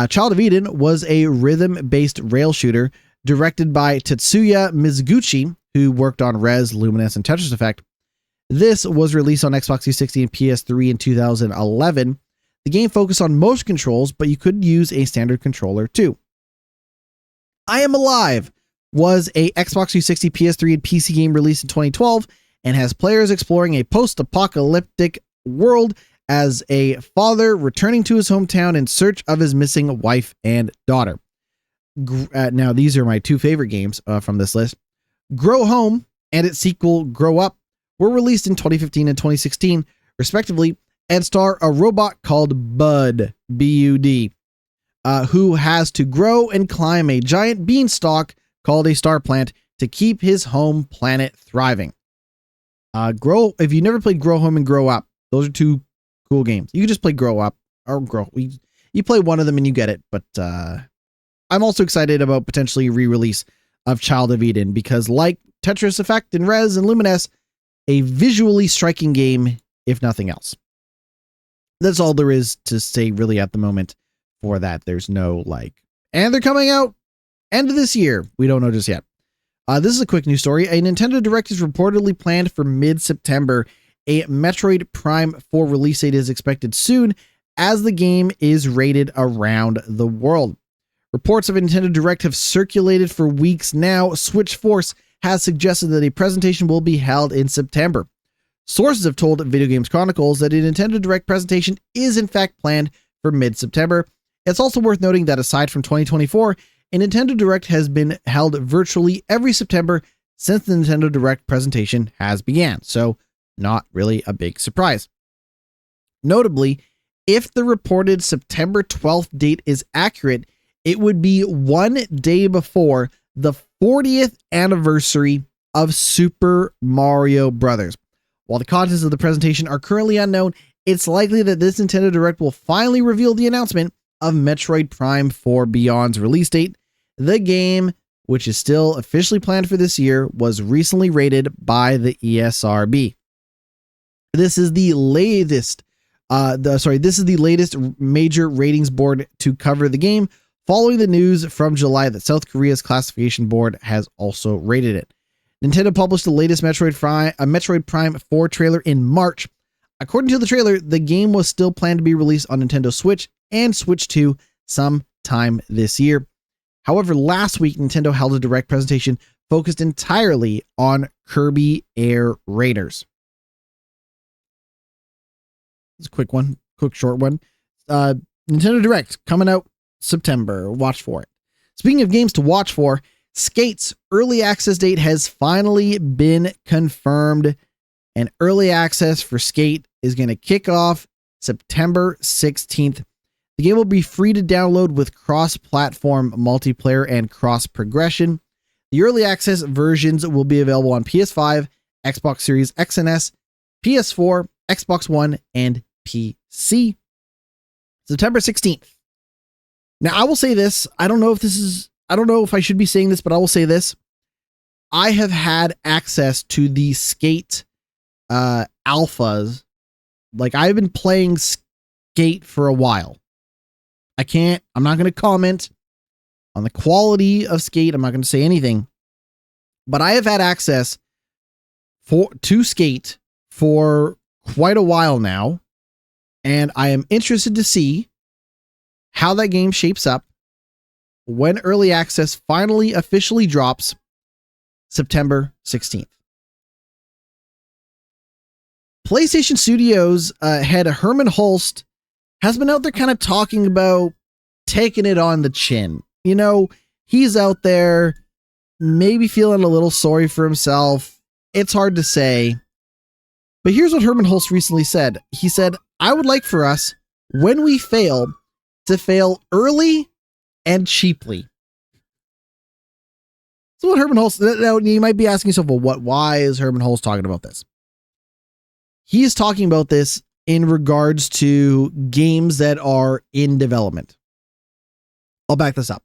A: Child of Eden was a rhythm-based rail shooter directed by Tetsuya Mizuguchi, who worked on Rez, Luminous, and Tetris Effect. This was released on Xbox 360 and PS3 in 2011. The game focused on motion controls, but you could use a standard controller too. I Am Alive was a Xbox 360, PS3, and PC game released in 2012 and has players exploring a post-apocalyptic world as a father returning to his hometown in search of his missing wife and daughter. Now, these are my 2 favorite games from this list. Grow Home and its sequel, Grow Up, were released in 2015 and 2016, respectively, and star a robot called Bud, B-U-D, who has to grow and climb a giant beanstalk called a star plant to keep his home planet thriving. If you never played Grow Home and Grow Up, those are 2 cool games. You can just play Grow Up or Grow. You play one of them and you get it. But I'm also excited about potentially a re-release of Child of Eden because, like Tetris Effect and Rez and Luminous, a visually striking game, if nothing else. That's all there is to say really at the moment for that. There's no and they're coming out end of this year. We don't know just yet. This is a quick news story. A Nintendo Direct is reportedly planned for mid-September. A Metroid Prime 4 release date is expected soon, as the game is rated around the world. Reports of a Nintendo Direct have circulated for weeks now. Switch Force has suggested that a presentation will be held in September. Sources have told Video Games Chronicles that a Nintendo Direct presentation is in fact planned for mid-September. It's also worth noting that aside from 2024, a Nintendo Direct has been held virtually every September since the Nintendo Direct presentation has began, so not really a big surprise. Notably, if the reported September 12th date is accurate, it would be 1 day before the 40th anniversary of Super Mario Bros. While the contents of the presentation are currently unknown, it's likely that this Nintendo Direct will finally reveal the announcement of Metroid Prime 4 Beyond's release date. The game which is still officially planned for this year, was recently rated by the ESRB. This is the latest major ratings board to cover the game, following the news from July that South Korea's classification board has also rated it. Nintendo published the latest Metroid Prime 4 trailer in March. According to the trailer, the game was still planned to be released on Nintendo Switch and Switch 2 sometime this year. However, last week, Nintendo held a direct presentation focused entirely on Kirby Air Raiders. It's a quick short one. Nintendo Direct coming out September. Watch for it. Speaking of games to watch for, Skate's early access date has finally been confirmed, and early access for Skate is going to kick off September 16th. The game will be free to download with cross-platform multiplayer and cross-progression. The early access versions will be available on PS5, Xbox Series X and S, PS4, Xbox One, and PC. September 16th. Now, I will say this. I don't know if I should be saying this, but I will say this. I have had access to the Skate alphas. Like, I've been playing Skate for a while. I'm not going to comment on the quality of Skate. I'm not going to say anything, but I have had access to Skate for quite a while now, and I am interested to see how that game shapes up when early access finally officially drops September 16th. PlayStation Studios head Herman Hulst has been out there kind of talking about taking it on the chin. You know, he's out there maybe feeling a little sorry for himself. It's hard to say. But here's what Herman Hulst recently said. He said, "I would like for us, when we fail, to fail early and cheaply." So what Herman Hulst, now you might be asking yourself, well, why is Herman Hulst talking about this? He is talking about this in regards to games that are in development. I'll back this up.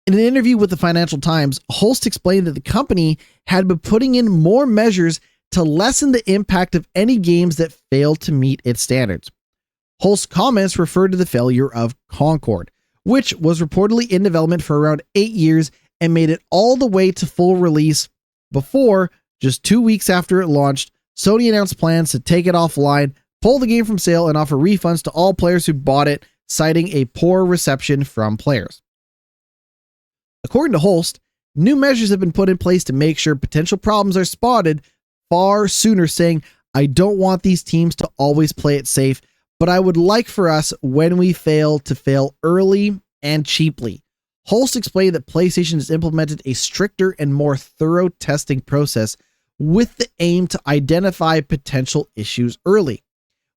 A: In an interview with the Financial Times, Hulst explained that the company had been putting in more measures to lessen the impact of any games that failed to meet its standards. Hulst's comments referred to the failure of Concord, which was reportedly in development for around 8 years and made it all the way to full release before, just 2 weeks after it launched, Sony announced plans to take it offline, pull the game from sale, and offer refunds to all players who bought it, citing a poor reception from players. According to Hulst, new measures have been put in place to make sure potential problems are spotted far sooner, saying, "I don't want these teams to always play it safe, but I would like for us, when we fail, to fail early and cheaply." Hulst explained that PlayStation has implemented a stricter and more thorough testing process with the aim to identify potential issues early.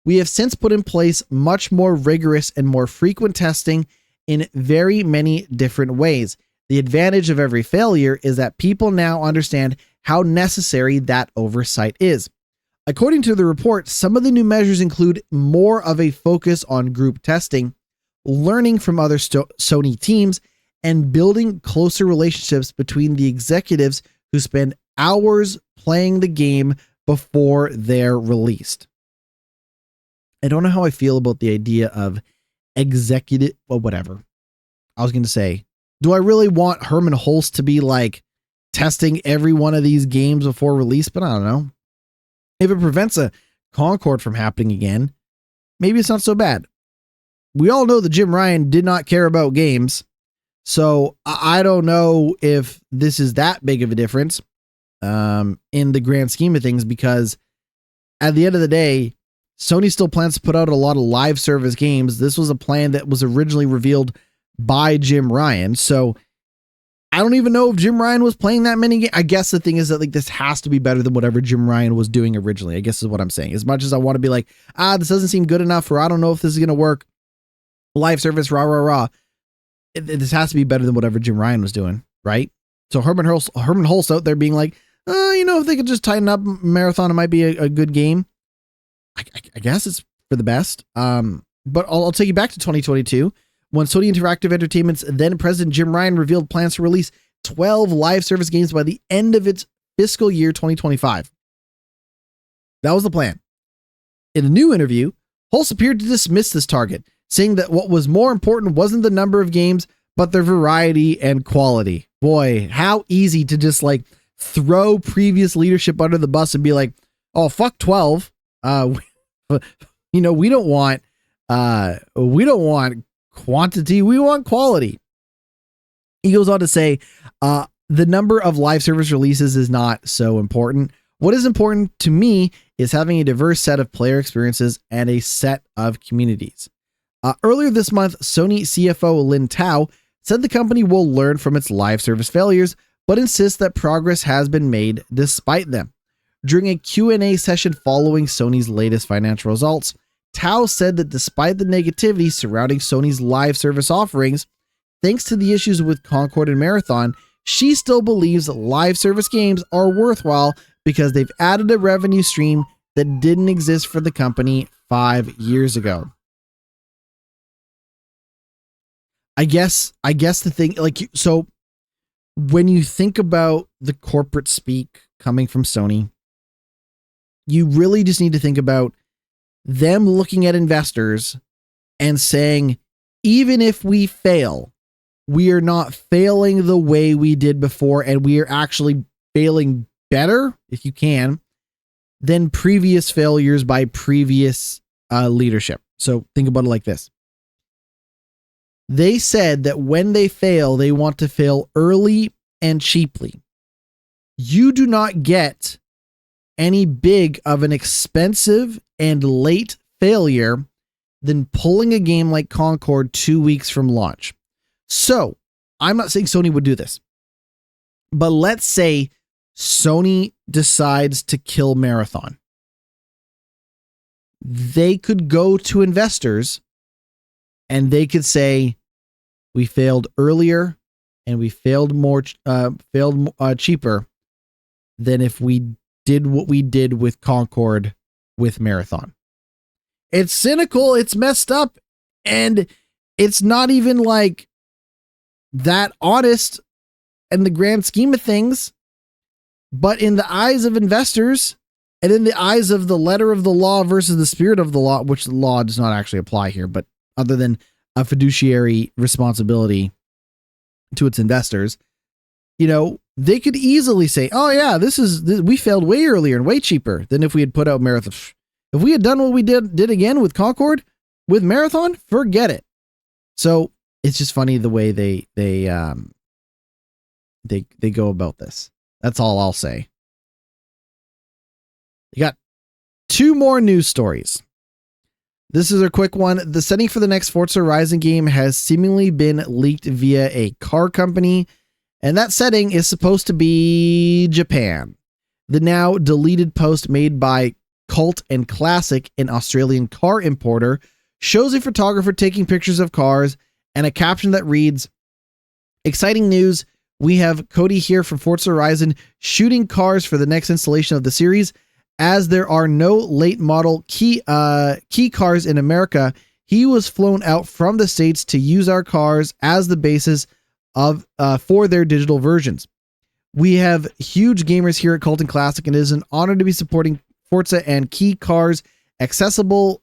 A: "We have since put in place much more rigorous and more frequent testing in very many different ways. The advantage of every failure is that people now understand how necessary that oversight is." According to the report, some of the new measures include more of a focus on group testing, learning from other Sony teams, and building closer relationships between the executives who spend hours playing the game before they're released. I don't know how I feel about the idea of executive, well, whatever. I was going to say, do I really want Herman Hulst to be like testing every one of these games before release? But I don't know. If it prevents a Concord from happening again, maybe it's not so bad. We all know that Jim Ryan did not care about games, so I don't know if this is that big of a difference in the grand scheme of things, because at the end of the day, Sony still plans to put out a lot of live service games. This was a plan that was originally revealed by Jim Ryan, so I don't even know if Jim Ryan was playing that many games. I guess the thing is that, like, this has to be better than whatever Jim Ryan was doing originally, I guess is what I'm saying. As much as I want to be like, this doesn't seem good enough, or I don't know if this is going to work, live service, rah. This has to be better than whatever Jim Ryan was doing, right? So Herman Hulst out there being like, if they could just tighten up Marathon, it might be a good game. I guess it's for the best. But I'll take you back to 2022 when Sony Interactive Entertainment's then president Jim Ryan revealed plans to release 12 live service games by the end of its fiscal year 2025. That was the plan. In a new interview, Hulse appeared to dismiss this target, saying that what was more important wasn't the number of games, but their variety and quality. Boy, how easy to just like throw previous leadership under the bus and be like, oh, fuck 12. We don't want quantity. We want quality. He goes on to say, the number of live service releases is not so important. What is important to me is having a diverse set of player experiences and a set of communities. Earlier this month, Sony CFO Lin Tao said the company will learn from its live service failures, but insists that progress has been made despite them. During a Q&A session following Sony's latest financial results, Tao said that despite the negativity surrounding Sony's live service offerings, thanks to the issues with Concord and Marathon, she still believes that live service games are worthwhile because they've added a revenue stream that didn't exist for the company 5 years ago. I guess the thing, like, so when you think about the corporate speak coming from Sony, you really just need to think about them looking at investors and saying, even if we fail, we are not failing the way we did before, and we are actually failing better, if you can, than previous failures by previous leadership. So think about it like this. They said that when they fail, they want to fail early and cheaply. You do not get any big of an expensive and late failure than pulling a game like Concord 2 weeks from launch. So I'm not saying Sony would do this, but let's say Sony decides to kill Marathon. They could go to investors and they could say, we failed earlier and we failed cheaper than if we did what we did with Concord with Marathon. It's cynical, it's messed up, and it's not even like that honest in the grand scheme of things. But in the eyes of investors and in the eyes of the letter of the law versus the spirit of the law, which the law does not actually apply here, but other than a fiduciary responsibility to its investors, they could easily say, oh yeah, we failed way earlier and way cheaper than if we had put out Marathon. If we had done what we did again with Concord, with Marathon, forget it. So it's just funny the way they go about this. That's all I'll say. You got 2 more news stories. This is a quick one. The setting for the next Forza Horizon game has seemingly been leaked via a car company, and that setting is supposed to be Japan. The now deleted post made by Cult and Classic, an Australian car importer, shows a photographer taking pictures of cars and a caption that reads, "Exciting news. We have Cody here from Forza Horizon shooting cars for the next installation of the series. As there are no late model key cars in America, he was flown out from the States to use our cars as the basis of for their digital versions. We have huge gamers here at Cult and Classic, and it is an honor to be supporting Forza and key cars accessible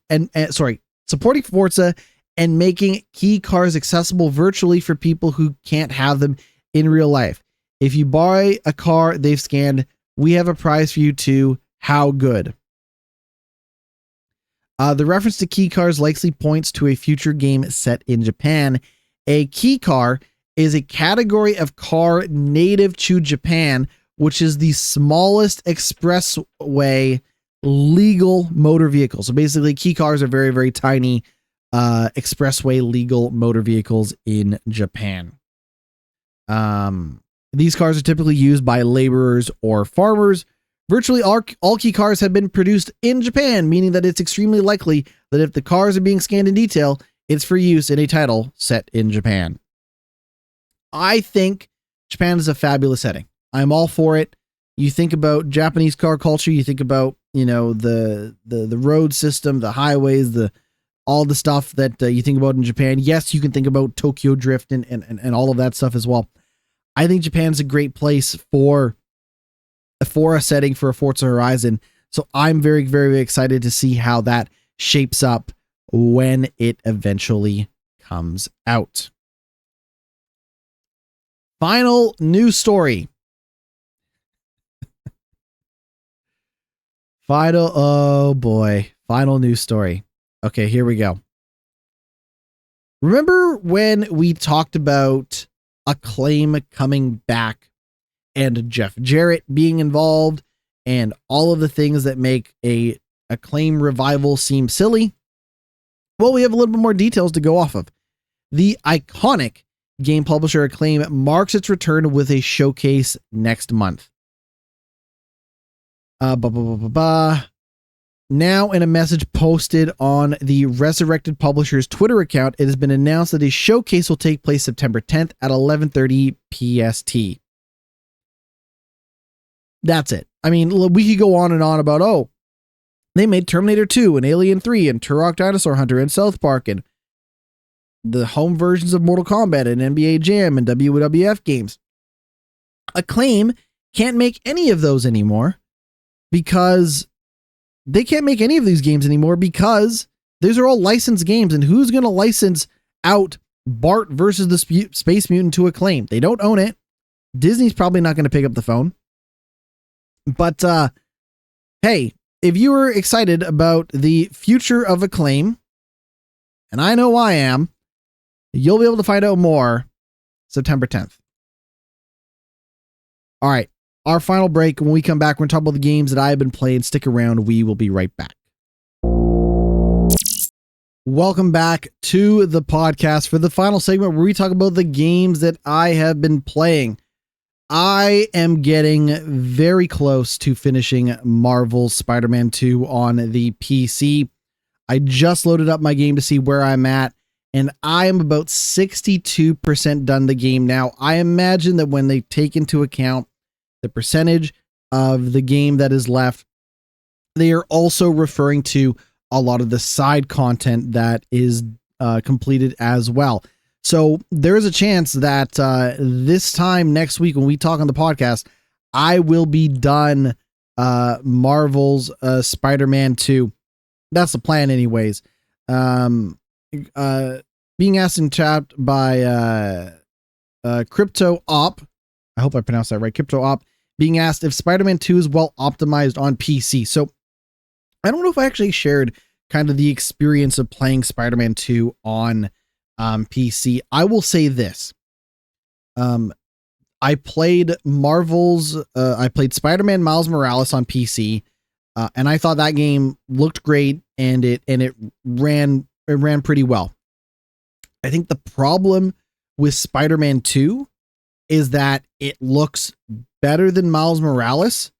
A: supporting Forza and making key cars accessible virtually for people who can't have them in real life. If you buy a car they've scanned, we have a prize for you too. How good." The reference to key cars likely points to a future game set in Japan. A key car is a category of car native to Japan, which is the smallest expressway legal motor vehicle. So basically, key cars are very, very tiny expressway legal motor vehicles in Japan. These cars are typically used by laborers or farmers. Virtually all key cars have been produced in Japan, meaning that it's extremely likely that if the cars are being scanned in detail, it's for use in a title set in Japan. I think Japan is a fabulous setting. I'm all for it. You think about Japanese car culture, you think about, the road system, the highways, all the stuff that you think about in Japan. Yes, you can think about Tokyo Drift and all of that stuff as well. I think Japan's a great place for a setting for a Forza Horizon. So I'm very, very excited to see how that shapes up when it eventually comes out. Final news story. Oh boy. Final news story. Okay, here we go. Remember when we talked about Acclaim coming back and Jeff Jarrett being involved and all of the things that make a Acclaim revival seem silly? Well, we have a little bit more details to go off of. The iconic game publisher Acclaim marks its return with a showcase next month. Now, in a message posted on the Resurrected Publisher's Twitter account, it has been announced that a showcase will take place September 10th at 11:30 PST. That's it. I mean, we could go on and on about, oh, they made Terminator 2 and Alien 3 and Turok Dinosaur Hunter and South Park and the home versions of Mortal Kombat and NBA Jam and WWF games. Acclaim can't make any of those anymore because they can't make any of these games anymore because these are all licensed games. And who's going to license out Bart versus the Space Mutant to Acclaim? They don't own it. Disney's probably not going to pick up the phone. But hey, if you were excited about the future of Acclaim, and I know I am, you'll be able to find out more September 10th. All right. Our final break. When we come back, we're going to talk about the games that I have been playing. Stick around. We will be right back. Welcome back to the podcast for the final segment where we talk about the games that I have been playing. I am getting very close to finishing Marvel's Spider-Man 2 on the PC. I just loaded up my game to see where I'm at, and I am about 62% done the game now. I imagine that when they take into account the percentage of the game that is left, they are also referring to a lot of the side content that is completed as well. So there is a chance that this time next week when we talk on the podcast, I will be done Marvel's Spider-Man 2. That's the plan anyways. Being asked in chat by Crypto Op. I hope I pronounced that right. Crypto Op being asked if Spider-Man 2 is well optimized on PC. So I don't know if I actually shared kind of the experience of playing Spider-Man 2 on PC. I will say this. I played I played Spider-Man Miles Morales on PC, and I thought that game looked great and it ran pretty well. I think the problem with Spider-Man 2 is that it looks better than Miles Morales,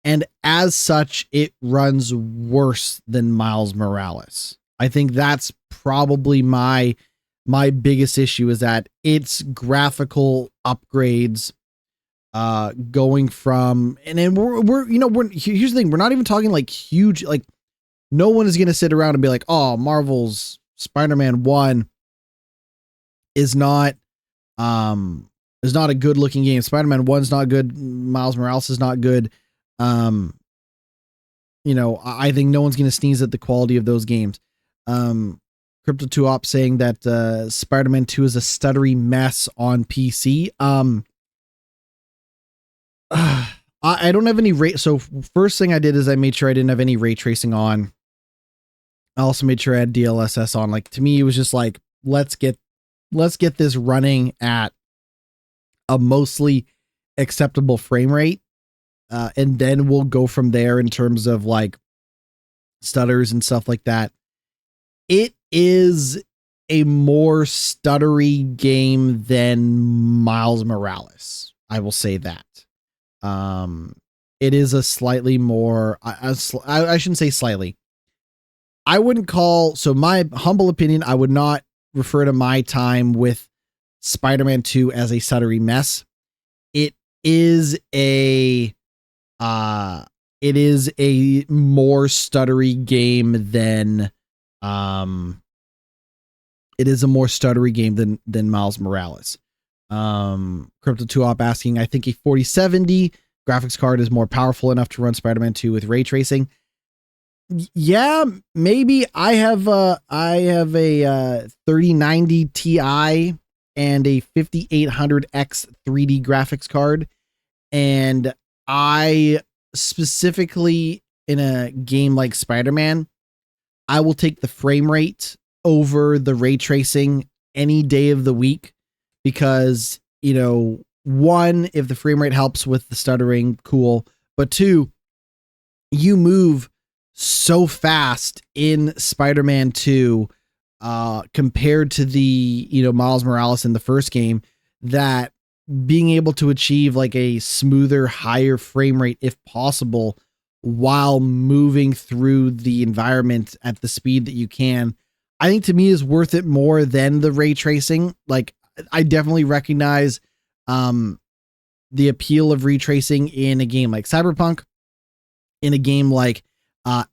A: and as such, it runs worse than Miles Morales. I think that's probably my biggest issue, is that its graphical upgrades going from, and then we're here's the thing, we're not even talking like huge, like no one is going to sit around and be like, oh, Marvel's Spider-Man 1 is not a good looking game. Spider-Man 1's not good. Miles Morales is not good. I think no one's going to sneeze at the quality of those games. Crypto 2 Op saying that Spider-Man 2 is a stuttery mess on PC. I don't have any so first thing I did is I made sure I didn't have any ray tracing on. I also made sure I had DLSS on. Like, to me, it was just like, let's get this running at a mostly acceptable frame rate. And then we'll go from there in terms of like stutters and stuff like that. It is a more stuttery game than Miles Morales. I will say that. It is a slightly more, I shouldn't say slightly. I wouldn't call, so my humble opinion, I would not refer to my time with Spider-Man 2 as a stuttery mess. It is a more stuttery game than Miles Morales. Crypto 2op asking, I think a 4070 graphics card is more powerful enough to run Spider-Man 2 with ray tracing. Yeah, maybe. I have a 3090 Ti and a 5800X 3D graphics card, and I specifically in a game like Spider-Man, I will take the frame rate over the ray tracing any day of the week because, you know, one, if the frame rate helps with the stuttering, cool, but two, you move so fast in Spider-Man 2 compared to the, you know, Miles Morales in the first game, that being able to achieve like a smoother, higher frame rate if possible while moving through the environment at the speed that you can, I think to me is worth it more than the ray tracing. Like, I definitely recognize the appeal of ray tracing in a game like Cyberpunk, in a game like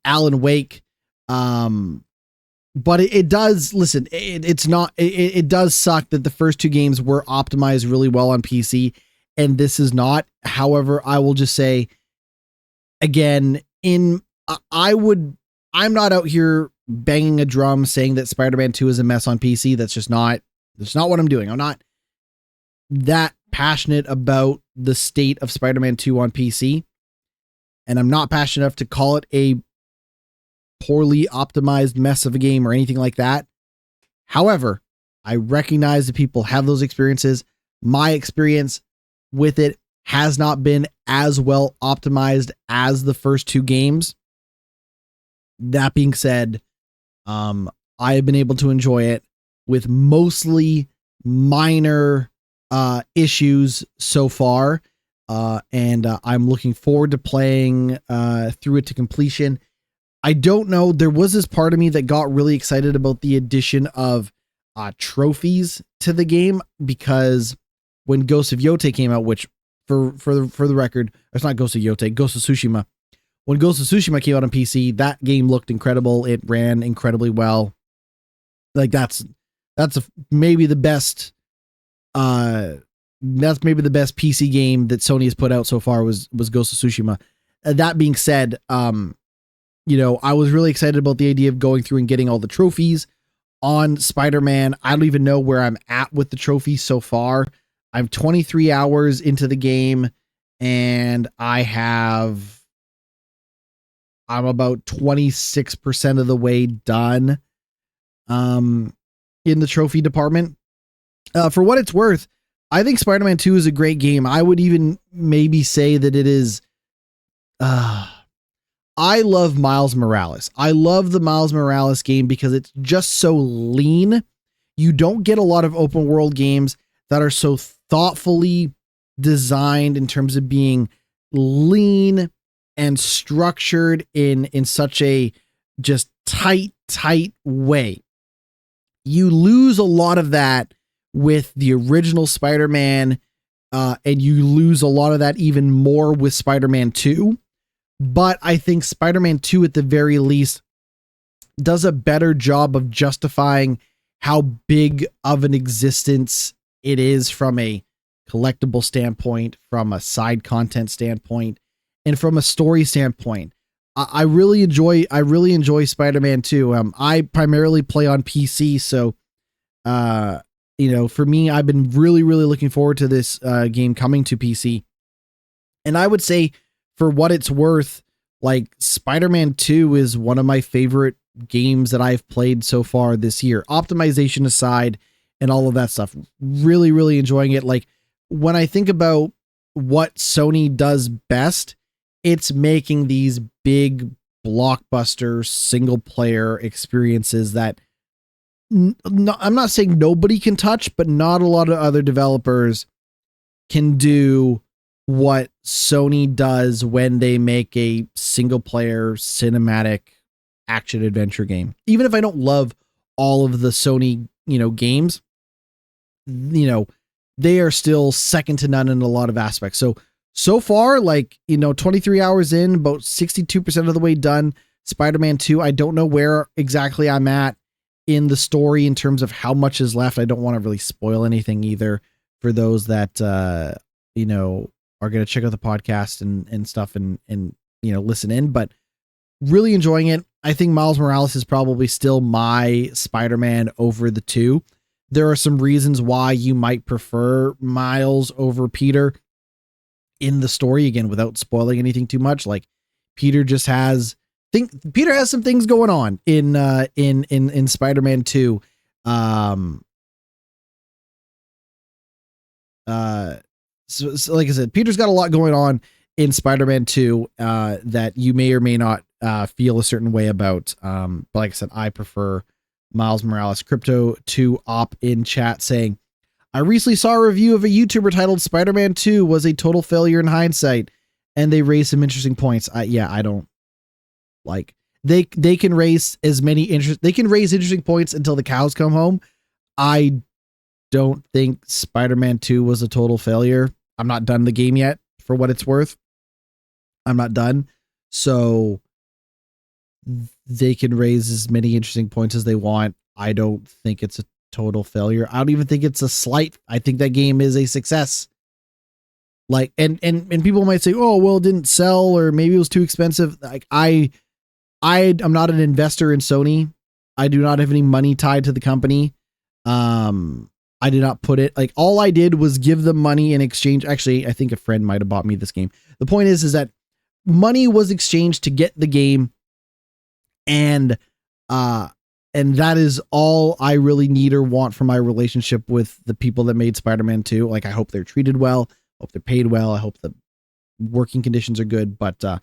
A: Alan Wake. But it does, listen, it's not, it does suck that the first two games were optimized really well on PC and this is not. However, I will just say again, I'm not out here banging a drum saying that Spider-Man 2 is a mess on PC. That's not what I'm doing. I'm not that passionate about the state of Spider-Man 2 on PC. And I'm not passionate enough to call it a poorly optimized mess of a game or anything like that. However, I recognize that people have those experiences. My experience with it has not been as well optimized as the first two games. That being said, I have been able to enjoy it with mostly minor issues so far. And I'm looking forward to playing through it to completion. I don't know. There was this part of me that got really excited about the addition of trophies to the game, because when Ghost of Yote came out, which for the record, it's not Ghost of Yote, Ghost of Tsushima. When Ghost of Tsushima came out on PC, that game looked incredible. It ran incredibly well. Like maybe the best. That's maybe the best PC game that Sony has put out so far was Ghost of Tsushima. That being said, you know, I was really excited about the idea of going through and getting all the trophies on Spider-Man. I don't even know where I'm at with the trophies so far. I'm 23 hours into the game and I'm about 26% of the way done in the trophy department. For what it's worth, I think Spider-Man 2 is a great game. I would even maybe say that it is I love Miles Morales. I love the Miles Morales game because it's just so lean. You don't get a lot of open world games that are so thoughtfully designed in terms of being lean and structured in such a just tight way. You lose a lot of that with the original Spider-Man, and you lose a lot of that even more with Spider-Man 2. But I think Spider-Man 2 at the very least does a better job of justifying how big of an existence it is from a collectible standpoint, from a side content standpoint, and from a story standpoint. I really enjoy Spider-Man 2. I primarily play on PC, so you know, for me, I've been really looking forward to this game coming to PC. And I would say, for what it's worth, like, Spider-Man 2 is one of my favorite games that I've played so far this year. Optimization aside and all of that stuff. Really enjoying it. Like, when I think about what Sony does best, it's making these big blockbuster single player experiences that I'm not saying nobody can touch, but not a lot of other developers can do what Sony does when they make a single player cinematic action adventure game. Even if I don't love all of the Sony, you know, games, you know, they are still second to none in a lot of aspects. So far, like, you know, 23 hours in, about 62% of the way done, Spider-Man 2. I don't know where exactly I'm at in the story in terms of how much is left. I don't want to really spoil anything either for those that, you know, are going to check out the podcast and stuff and, you know, listen in, but really enjoying it. I think Miles Morales is probably still my Spider-Man over the two. There are some reasons why you might prefer Miles over Peter in the story, again, without spoiling anything too much. Like Peter just has Peter has some things going on in Spider-Man 2. So like I said, Peter's got a lot going on in Spider-Man 2 that you may or may not feel a certain way about. But like I said, I prefer Miles Morales. Crypto 2 op in chat saying, I recently saw a review of a YouTuber titled Spider-Man 2 was a total failure in hindsight, and they raised some interesting points. I don't like they can raise as many interesting points until the cows come home. I don't think Spider-Man 2 was a total failure. I'm not done the game yet, for what it's worth. I'm not done. So they can raise as many interesting points as they want. I don't think it's a total failure. I don't even think it's a slight. I think that game is a success. Like, and people might say, oh, well, it didn't sell, or maybe it was too expensive. Like I'm not an investor in Sony. I do not have any money tied to the company. I did not put it, like, all I did was give them money in exchange. Actually, I think a friend might have bought me this game. The point is that money was exchanged to get the game. And that is all I really need or want from my relationship with the people that made Spider-Man 2. Like, I hope they're treated well. I hope they're paid well. I hope the working conditions are good. But, to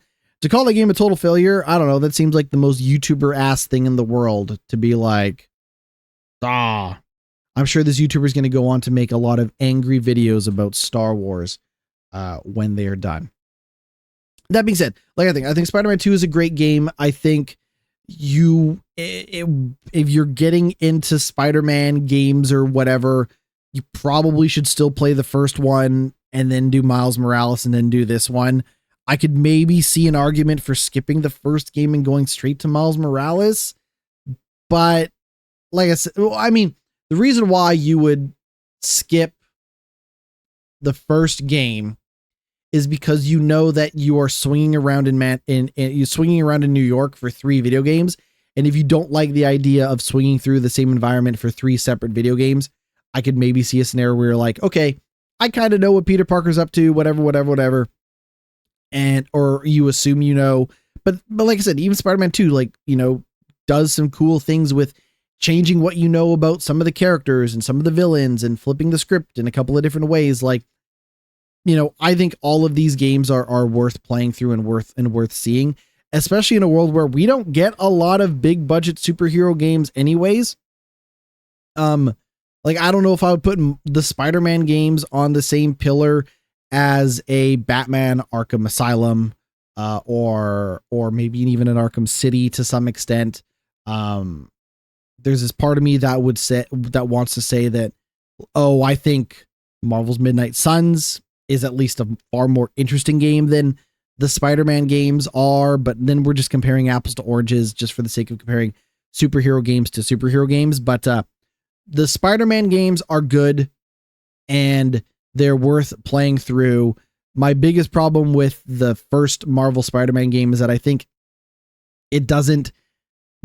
A: call the game a total failure, I don't know. That seems like the most YouTuber ass thing in the world to be like, I'm sure this YouTuber is going to go on to make a lot of angry videos about Star Wars when they are done. That being said, like I think Spider-Man 2 is a great game. I think if you're getting into Spider-Man games or whatever, you probably should still play the first one and then do Miles Morales and then do this one. I could maybe see an argument for skipping the first game and going straight to Miles Morales, but like I said, I mean, the reason why you would skip the first game is because you know that you are swinging around you're swinging around in New York for 3 video games, and if you don't like the idea of swinging through the same environment for 3 separate video games, I could maybe see a scenario where you're like, okay, I kind of know what Peter Parker's up to, whatever, and or you assume you know, but like I said, even Spider-Man 2, like, you know, does some cool things with changing what you know about some of the characters and some of the villains and flipping the script in a couple of different ways. Like, you know, I think all of these games are worth playing through and worth seeing, especially in a world where we don't get a lot of big budget superhero games anyways. Like, I don't know if I would put the Spider-Man games on the same pillar as a Batman Arkham Asylum, or maybe even an Arkham City to some extent. There's this part of me that wants to say that, oh, I think Marvel's Midnight Suns is at least a far more interesting game than the Spider-Man games are, but then we're just comparing apples to oranges just for the sake of comparing superhero games to superhero games. But the Spider-Man games are good and they're worth playing through. My biggest problem with the first Marvel Spider-Man game is that I think it doesn't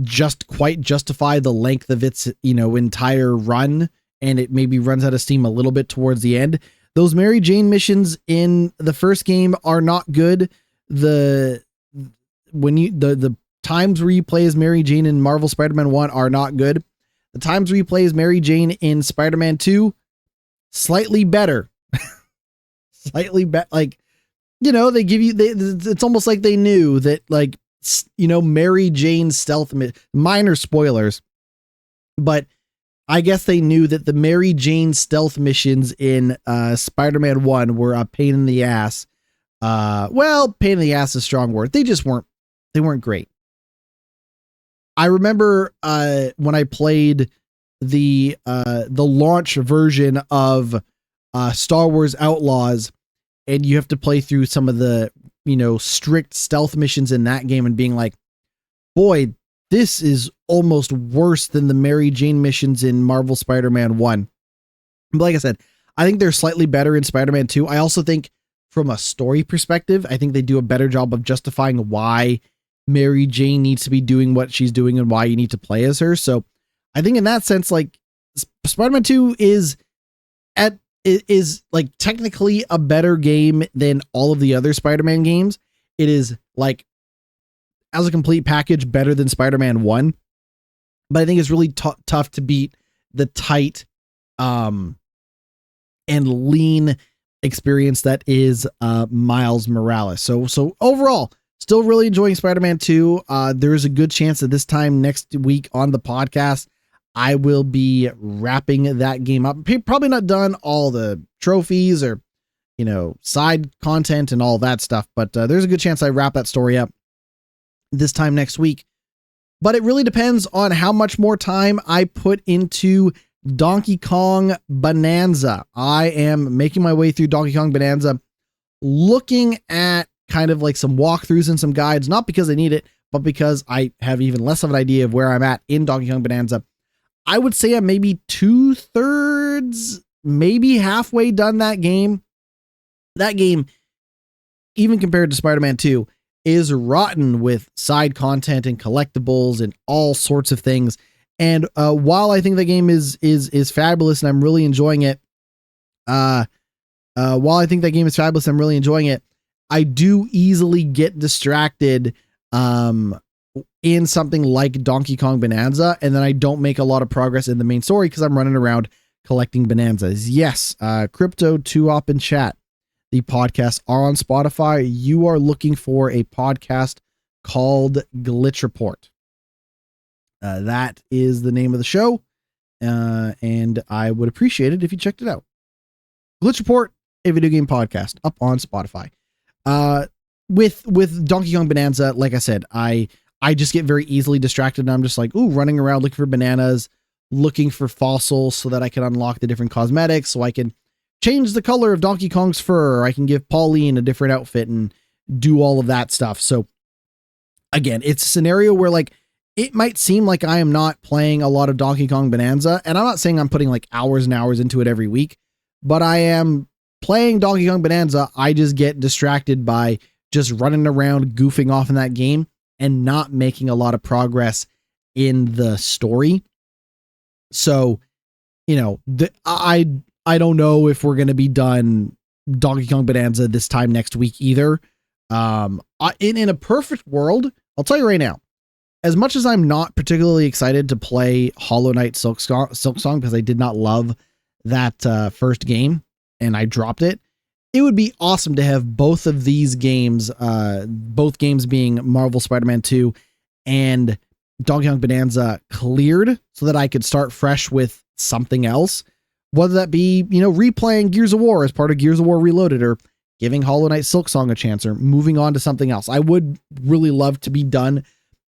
A: just quite justify the length of its, you know, entire run, and it maybe runs out of steam a little bit towards the end. Those Mary Jane missions in the first game are not good. The times where you play as Mary Jane in Marvel Spider-Man 1 are not good. The times where you play as Mary Jane in Spider-Man 2, slightly better. Slightly better. Like, you know, they give you, it's almost like they knew that, like, you know, Mary Jane stealth, minor spoilers, but I guess they knew that the Mary Jane stealth missions in Spider-Man 1 were a pain in the ass. Well, pain in the ass is a strong word. They weren't great. I remember when I played the launch version of Star Wars Outlaws, and you have to play through some of the, you know, strict stealth missions in that game and being like, boy, this is almost worse than the Mary Jane missions in Marvel Spider-Man 1. But like I said, I think they're slightly better in Spider-Man 2. I also think from a story perspective, I think they do a better job of justifying why Mary Jane needs to be doing what she's doing and why you need to play as her. So I think in that sense, like Spider-Man 2 is like technically a better game than all of the other Spider-Man games. It is like as a complete package better than Spider-Man 1. But I think it's really tough to beat the tight and lean experience that is Miles Morales. So overall, still really enjoying Spider-Man 2. There is a good chance that this time next week on the podcast, I will be wrapping that game up. Probably not done all the trophies or, side content and all that stuff, but there's a good chance I wrap that story up this time next week. But it really depends on how much more time I put into Donkey Kong Bonanza. I am making my way through Donkey Kong Bonanza, looking at kind of like some walkthroughs and some guides, not because I need it, but because I have even less of an idea of where I'm at in Donkey Kong Bonanza. I would say I'm maybe 2/3, maybe halfway done that game. That game, even compared to Spider-Man 2, is rotten with side content and collectibles and all sorts of things. And while I think the game is fabulous and I'm really enjoying it, I do easily get distracted in something like Donkey Kong Bonanza, and then I don't make a lot of progress in the main story because I'm running around collecting bonanzas. Yes, Crypto 2op in chat. The podcasts are on Spotify. You are looking for a podcast called Glitch Report. That is the name of the show, and I would appreciate it if you checked it out. Glitch Report, a video game podcast, up on Spotify. With Donkey Kong Bonanza, like I said, I just get very easily distracted, and I'm just like, running around looking for bananas, looking for fossils so that I can unlock the different cosmetics, so I can change the color of Donkey Kong's fur, or I can give Pauline a different outfit and do all of that stuff. So again, it's a scenario where like it might seem like I am not playing a lot of Donkey Kong Bonanza, and I'm not saying I'm putting like hours and hours into it every week, but I am playing Donkey Kong Bonanza. I just get distracted by just running around goofing off in that game and not making a lot of progress in the story. So, I don't know if we're going to be done Donkey Kong Bonanza this time next week either. In a perfect world, I'll tell you right now, as much as I'm not particularly excited to play Hollow Knight Silksong because I did not love that first game and I dropped it, it would be awesome to have both of these games, both games being Marvel Spider-Man 2 and Donkey Kong Bonanza, cleared so that I could start fresh with something else. Whether that be, replaying Gears of War as part of Gears of War Reloaded, or giving Hollow Knight Silksong a chance, or moving on to something else. I would really love to be done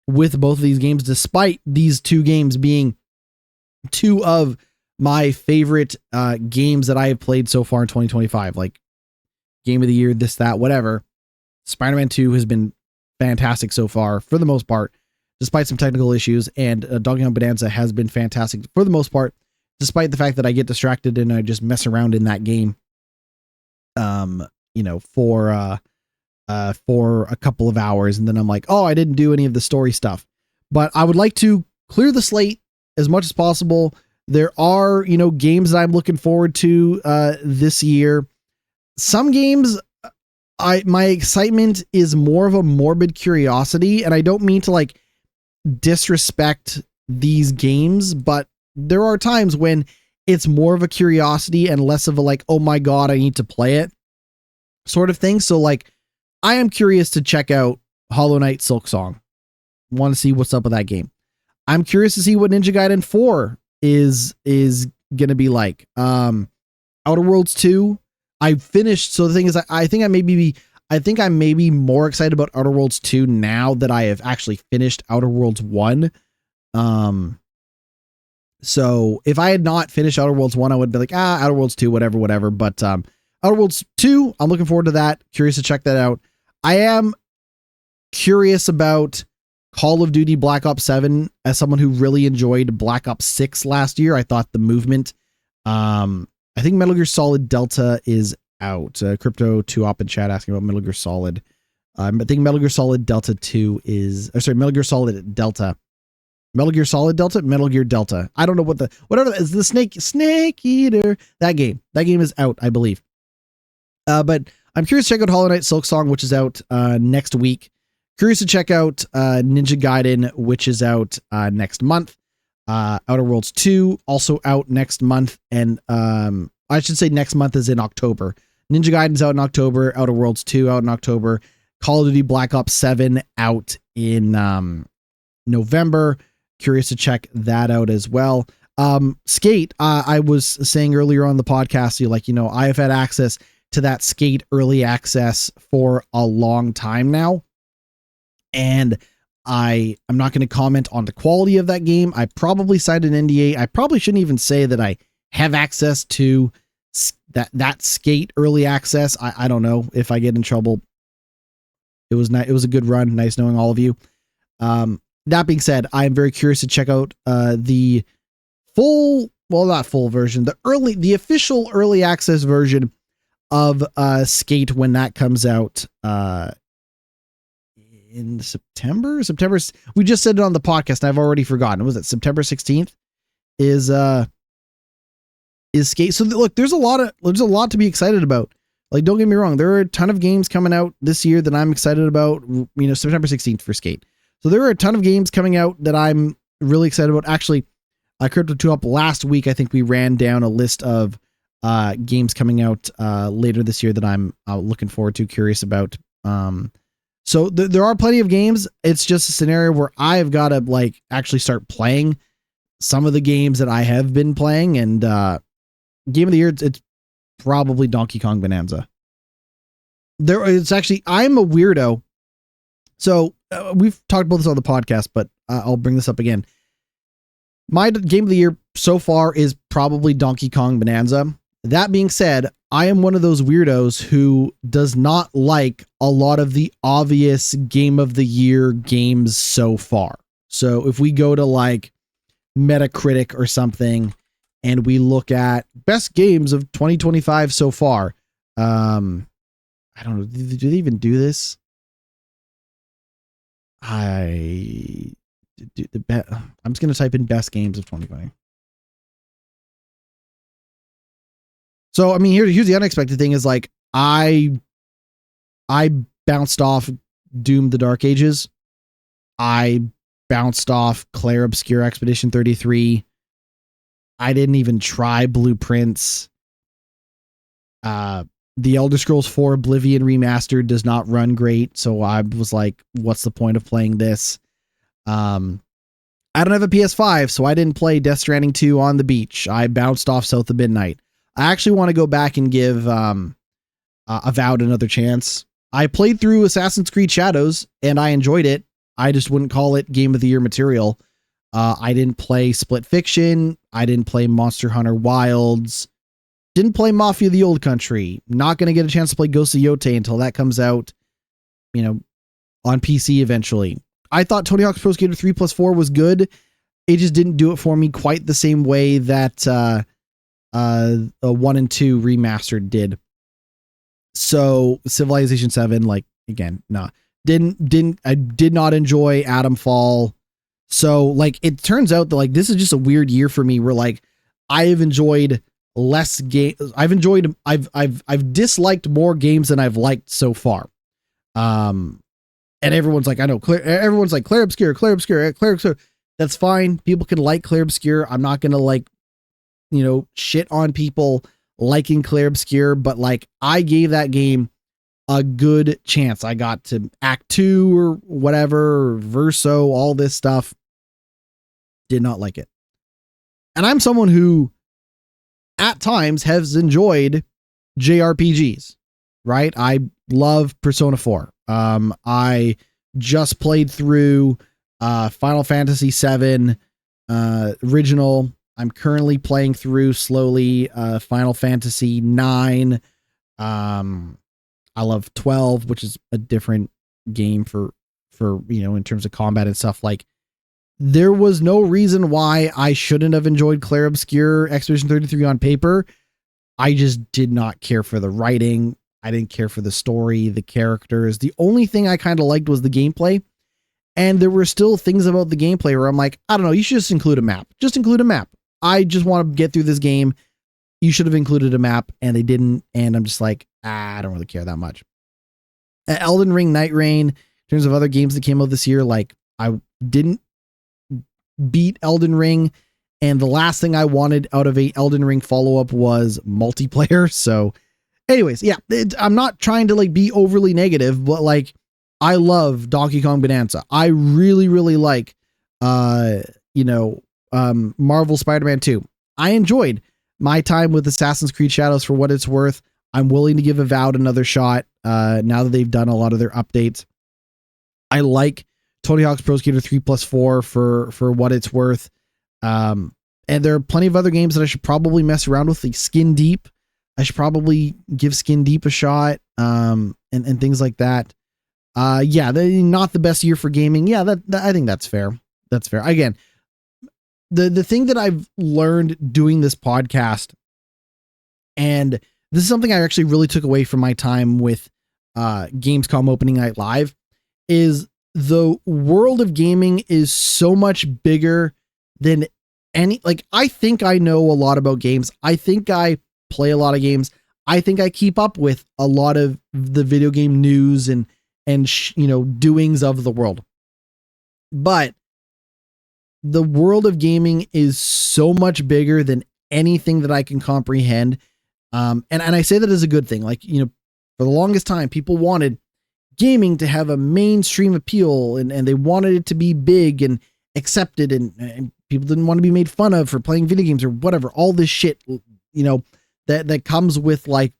A: with both of these games, despite these two games being two of my favorite games that I have played so far in 2025. Like game of the year, this, that, whatever. Spider-Man 2 has been fantastic so far, for the most part, despite some technical issues, and Donkey Kong Bonanza has been fantastic for the most part, despite the fact that I get distracted and I just mess around in that game, for a couple of hours. And then I'm like, I didn't do any of the story stuff. But I would like to clear the slate as much as possible. There are, games that I'm looking forward to this year. Some games, my excitement is more of a morbid curiosity. And I don't mean to like disrespect these games, but there are times when it's more of a curiosity and less of a like, oh my God, I need to play it sort of thing. So like, I am curious to check out Hollow Knight Silksong. Want to see what's up with that game. I'm curious to see what Ninja Gaiden 4 is going to be like. Outer Worlds 2, I finished. So the thing is, I think I may be more excited about Outer Worlds 2 now that I have actually finished Outer Worlds 1. So if I had not finished Outer Worlds 1, I would be like, Outer Worlds 2, whatever. But Outer Worlds 2, I'm looking forward to that. Curious to check that out. I am curious about Call of Duty Black Ops 7 as someone who really enjoyed Black Ops 6 last year. I thought the movement, I I think Metal Gear Solid Delta is out. Crypto 2 op in chat asking about Metal Gear Solid. I think Metal Gear Solid Delta 2 is, Metal Gear Solid Delta. Metal Gear Solid Delta, Metal Gear Delta. I don't know whatever is the Snake Eater. That game is out, I believe. But I'm curious to check out Hollow Knight Silksong, which is out next week. Curious to check out Ninja Gaiden, which is out next month. Outer Worlds 2 also out next month, and I should say next month is in October. Ninja Gaiden's out in October. Outer Worlds 2 out in October. Call of Duty Black Ops 7 out in November. Curious to check that out as well. Skate, I was saying earlier on the podcast, I have had access to that Skate early access for a long time now. And I'm not going to comment on the quality of that game. I probably signed an NDA. I probably shouldn't even say that I have access to that Skate early access. I don't know if I get in trouble. It was a good run. Nice knowing all of you. That being said, I am very curious to check out the not full version, the official early access version of Skate when that comes out in September. We just said it on the podcast and I've already forgotten. Was it September 16th? Is Skate. So look, there's a lot to be excited about. Like, don't get me wrong, there are a ton of games coming out this year that I'm excited about. September 16th for Skate. So there are a ton of games coming out that I'm really excited about. Actually, Crypto 2 Up last week, I think we ran down a list of games coming out later this year that I'm looking forward to, curious about. So there are plenty of games. It's just a scenario where I've got to actually start playing some of the games that I have been playing. And game of the year, it's probably Donkey Kong Bonanza. I'm a weirdo. So we've talked about this on the podcast, but I'll bring this up again. My game of the year so far is probably Donkey Kong Bonanza. That being said, I am one of those weirdos who does not like a lot of the obvious game of the year games so far. So if we go to Metacritic or something and we look at best games of 2025 so far, I don't know. Do they even do this? I'm just going to type in best games of 2020. So, I mean, here's the unexpected thing is I bounced off Doom the Dark Ages. I bounced off Claire Obscure Expedition 33. I didn't even try Blueprints. The Elder Scrolls 4 Oblivion Remastered does not run great, so I was like, what's the point of playing this? I don't have a PS5, so I didn't play Death Stranding 2 on the beach. I bounced off South of Midnight. I actually want to go back and give Avowed another chance. I played through Assassin's Creed Shadows, and I enjoyed it. I just wouldn't call it Game of the Year material. I didn't play Split Fiction. I didn't play Monster Hunter Wilds. Didn't play Mafia: The Old Country. Not going to get a chance to play Ghost of Yotei until that comes out, on PC eventually. I thought Tony Hawk's Pro Skater 3+4 was good. It just didn't do it for me quite the same way that 1 and 2 remastered did. So Civilization 7, again, nah. I did not enjoy Atom Fall. So it turns out that this is just a weird year for me where I have enjoyed less games. I've disliked more games than I've liked so far. And everyone's like, I know, everyone's like Claire Obscure. That's fine. People can like Claire Obscure. I'm not going to shit on people liking Claire Obscure, but I gave that game a good chance. I got to Act 2 or whatever, or Verso, all this stuff. Did not like it. And I'm someone who at times has enjoyed JRPGs, right? I love Persona 4. I just played through Final Fantasy 7 original. I'm currently playing through slowly Final Fantasy 9. I love 12, which is a different game for in terms of combat and stuff. There was no reason why I shouldn't have enjoyed Claire Obscure Expedition 33 on paper. I just did not care for the writing. I didn't care for the story, the characters. The only thing I kind of liked was the gameplay. And there were still things about the gameplay where I'm like, I don't know, you should just include a map. Just include a map. I just want to get through this game. You should have included a map, and they didn't. And I'm just like, I don't really care that much. Elden Ring, Night Rain, in terms of other games that came out this year, like I didn't beat Elden Ring. And the last thing I wanted out of a Elden Ring follow-up was multiplayer. So anyways, yeah, I'm not trying to like be overly negative, but like I love Donkey Kong Bonanza. I really, really like, Marvel Spider-Man 2. I enjoyed my time with Assassin's Creed Shadows for what it's worth. I'm willing to give Avowed another shot now that they've done a lot of their updates. I like Tony Hawk's Pro Skater 3+4 for what it's worth. And there are plenty of other games that I should probably mess around with, like Skin Deep. I should probably give Skin Deep a shot, and things like that. Yeah, not the best year for gaming. Yeah, that I think that's fair. That's fair. Again, the thing that I've learned doing this podcast, and this is something I actually really took away from my time with Gamescom opening night live, is the world of gaming is so much bigger than I think I know a lot about games. I think I play a lot of games. I think I keep up with a lot of the video game news and doings of the world. But the world of gaming is so much bigger than anything that I can comprehend. And I say that as a good thing. Like, for the longest time, people wanted gaming to have a mainstream appeal, and they wanted it to be big and accepted, and people didn't want to be made fun of for playing video games or whatever. All this shit, that comes with like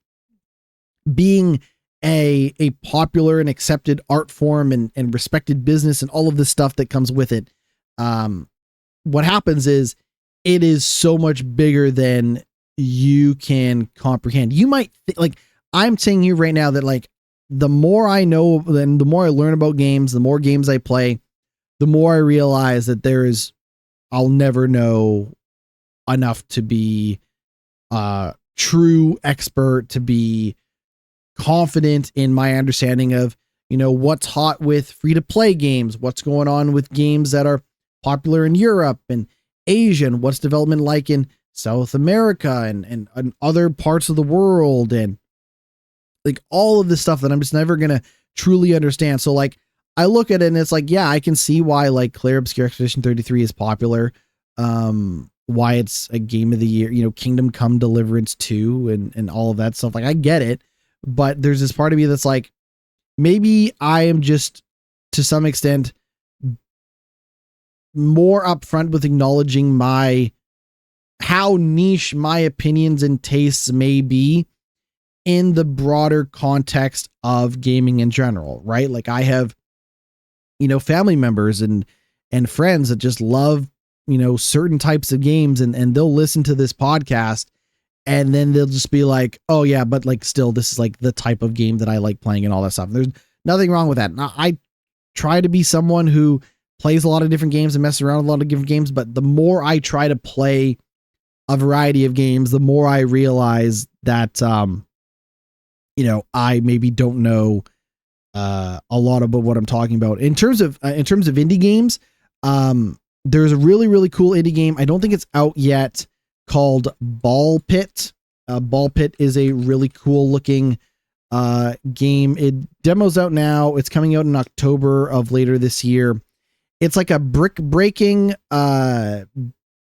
A: being a popular and accepted art form and respected business and all of this stuff that comes with it. What happens is it is so much bigger than you can comprehend. You might like, I'm saying here right now that like the more I know, then the more I learn about games, the more games I play, the more I realize that I'll never know enough to be true expert, to be confident in my understanding of, what's hot with free to play games, what's going on with games that are popular in Europe and Asia, and what's development like in South America and other parts of the world, and like all of this stuff that I'm just never going to truly understand. So like, I look at it and it's like, yeah, I can see why like Claire Obscure Expedition 33 is popular. Why it's a game of the year, Kingdom Come Deliverance 2 and all of that stuff. Like I get it, but there's this part of me that's like, maybe I am just to some extent more upfront with acknowledging how niche my opinions and tastes may be in the broader context of gaming in general, right? Like I have, family members and friends that just love, certain types of games, and they'll listen to this podcast and then they'll just be like, oh yeah, but like still this is like the type of game that I like playing and all that stuff. There's nothing wrong with that. Now, I try to be someone who plays a lot of different games and messes around with a lot of different games, but the more I try to play a variety of games, the more I realize that, I maybe don't know a lot about what I'm talking about. In terms of indie games, there's a really, really cool indie game. I don't think it's out yet, called Ball Pit. Ball Pit is a really cool looking game. It demos out now. It's coming out in October of later this year. It's like a brick breaking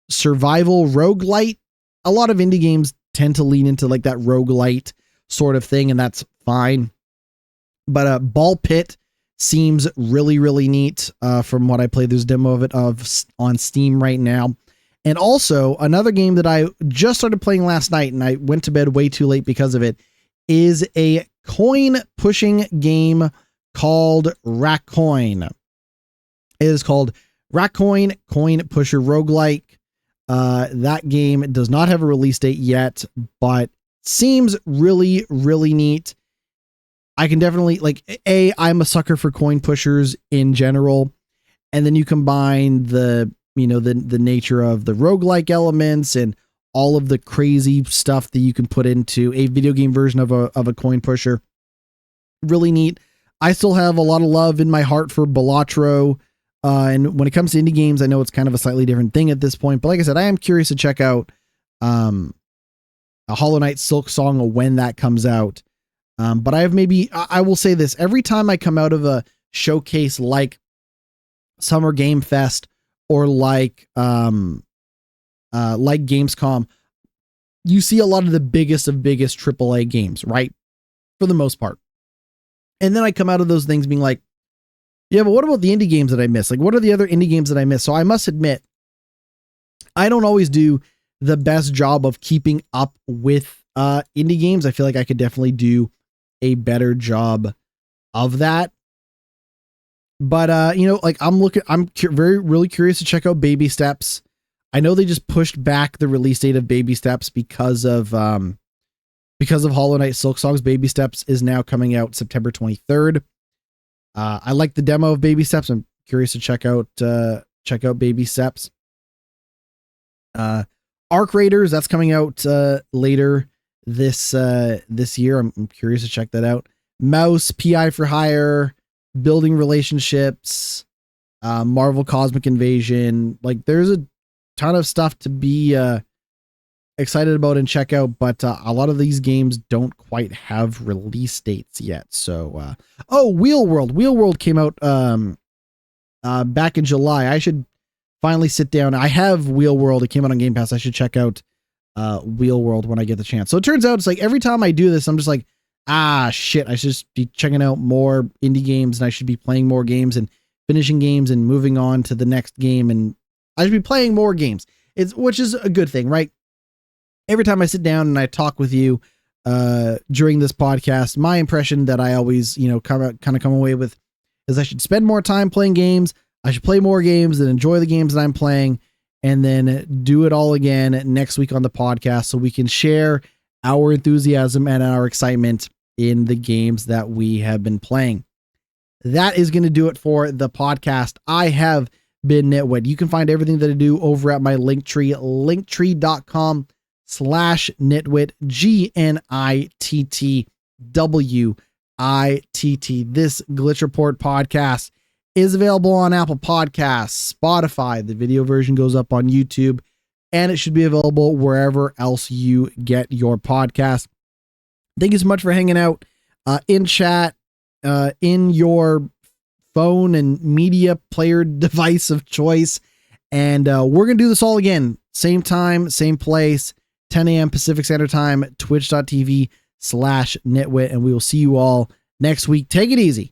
A: survival roguelite. A lot of indie games tend to lean into like that roguelite sort of thing, and that's fine. But Ball Pit seems really, really neat from what I played. There's a demo of it on Steam right now. And also another game that I just started playing last night and I went to bed way too late because of it is a coin pushing game called Rackcoin. It is called Rackcoin Coin Pusher Roguelike. That game does not have a release date yet, but seems really, really neat. I can definitely I'm a sucker for coin pushers in general. And then you combine the nature of the roguelike elements and all of the crazy stuff that you can put into a video game version of a coin pusher. Really neat. I still have a lot of love in my heart for Balatro. And when it comes to indie games, I know it's kind of a slightly different thing at this point. But like I said, I am curious to check out a Hollow Knight Silksong when that comes out. But I will say this, every time I come out of a showcase like Summer Game Fest or like Gamescom, you see a lot of the biggest AAA games, right? For the most part. And then I come out of those things being like, yeah, but what about the indie games that I missed? Like, what are the other indie games that I missed? So I must admit, I don't always do the best job of keeping up with indie games. I feel like I could definitely do a better job of that. But like I'm really curious to check out Baby Steps. I know they just pushed back the release date of Baby Steps because of Hollow Knight Silksong's. Baby Steps is now coming out September 23rd. I like the demo of Baby Steps. I'm curious to check out Baby Steps. Arc Raiders, that's coming out later this year. I'm curious to check that out. Mouse, PI for Hire, Building Relationships, Marvel Cosmic Invasion. Like, there's a ton of stuff to be excited about and check out, but a lot of these games don't quite have release dates yet. So Wheel World came out back in July. I should finally sit down. I have Wheel World. It came out on Game Pass. I should check out Wheel World when I get the chance. So it turns out it's like every time I do this, I'm just like, shit, I should just be checking out more indie games, and I should be playing more games and finishing games and moving on to the next game, and I should be playing more games. Which is a good thing, right? Every time I sit down and I talk with you during this podcast, my impression that I always, come away with is I should spend more time playing games. I should play more games and enjoy the games that I'm playing, and then do it all again next week on the podcast so we can share our enthusiasm and our excitement in the games that we have been playing. That is going to do it for the podcast. I have been GnittWitt. You can find everything that I do over at my Linktree, linktree.com/GnittWitt, GnittWitt. This Glitch Report podcast is available on Apple Podcasts, Spotify. The video version goes up on YouTube, and it should be available wherever else you get your podcast. Thank you so much for hanging out in chat, in your phone and media player device of choice. And we're going to do this all again. Same time, same place, 10 a.m. Pacific Standard Time, twitch.tv/GnittWitt. And we will see you all next week. Take it easy.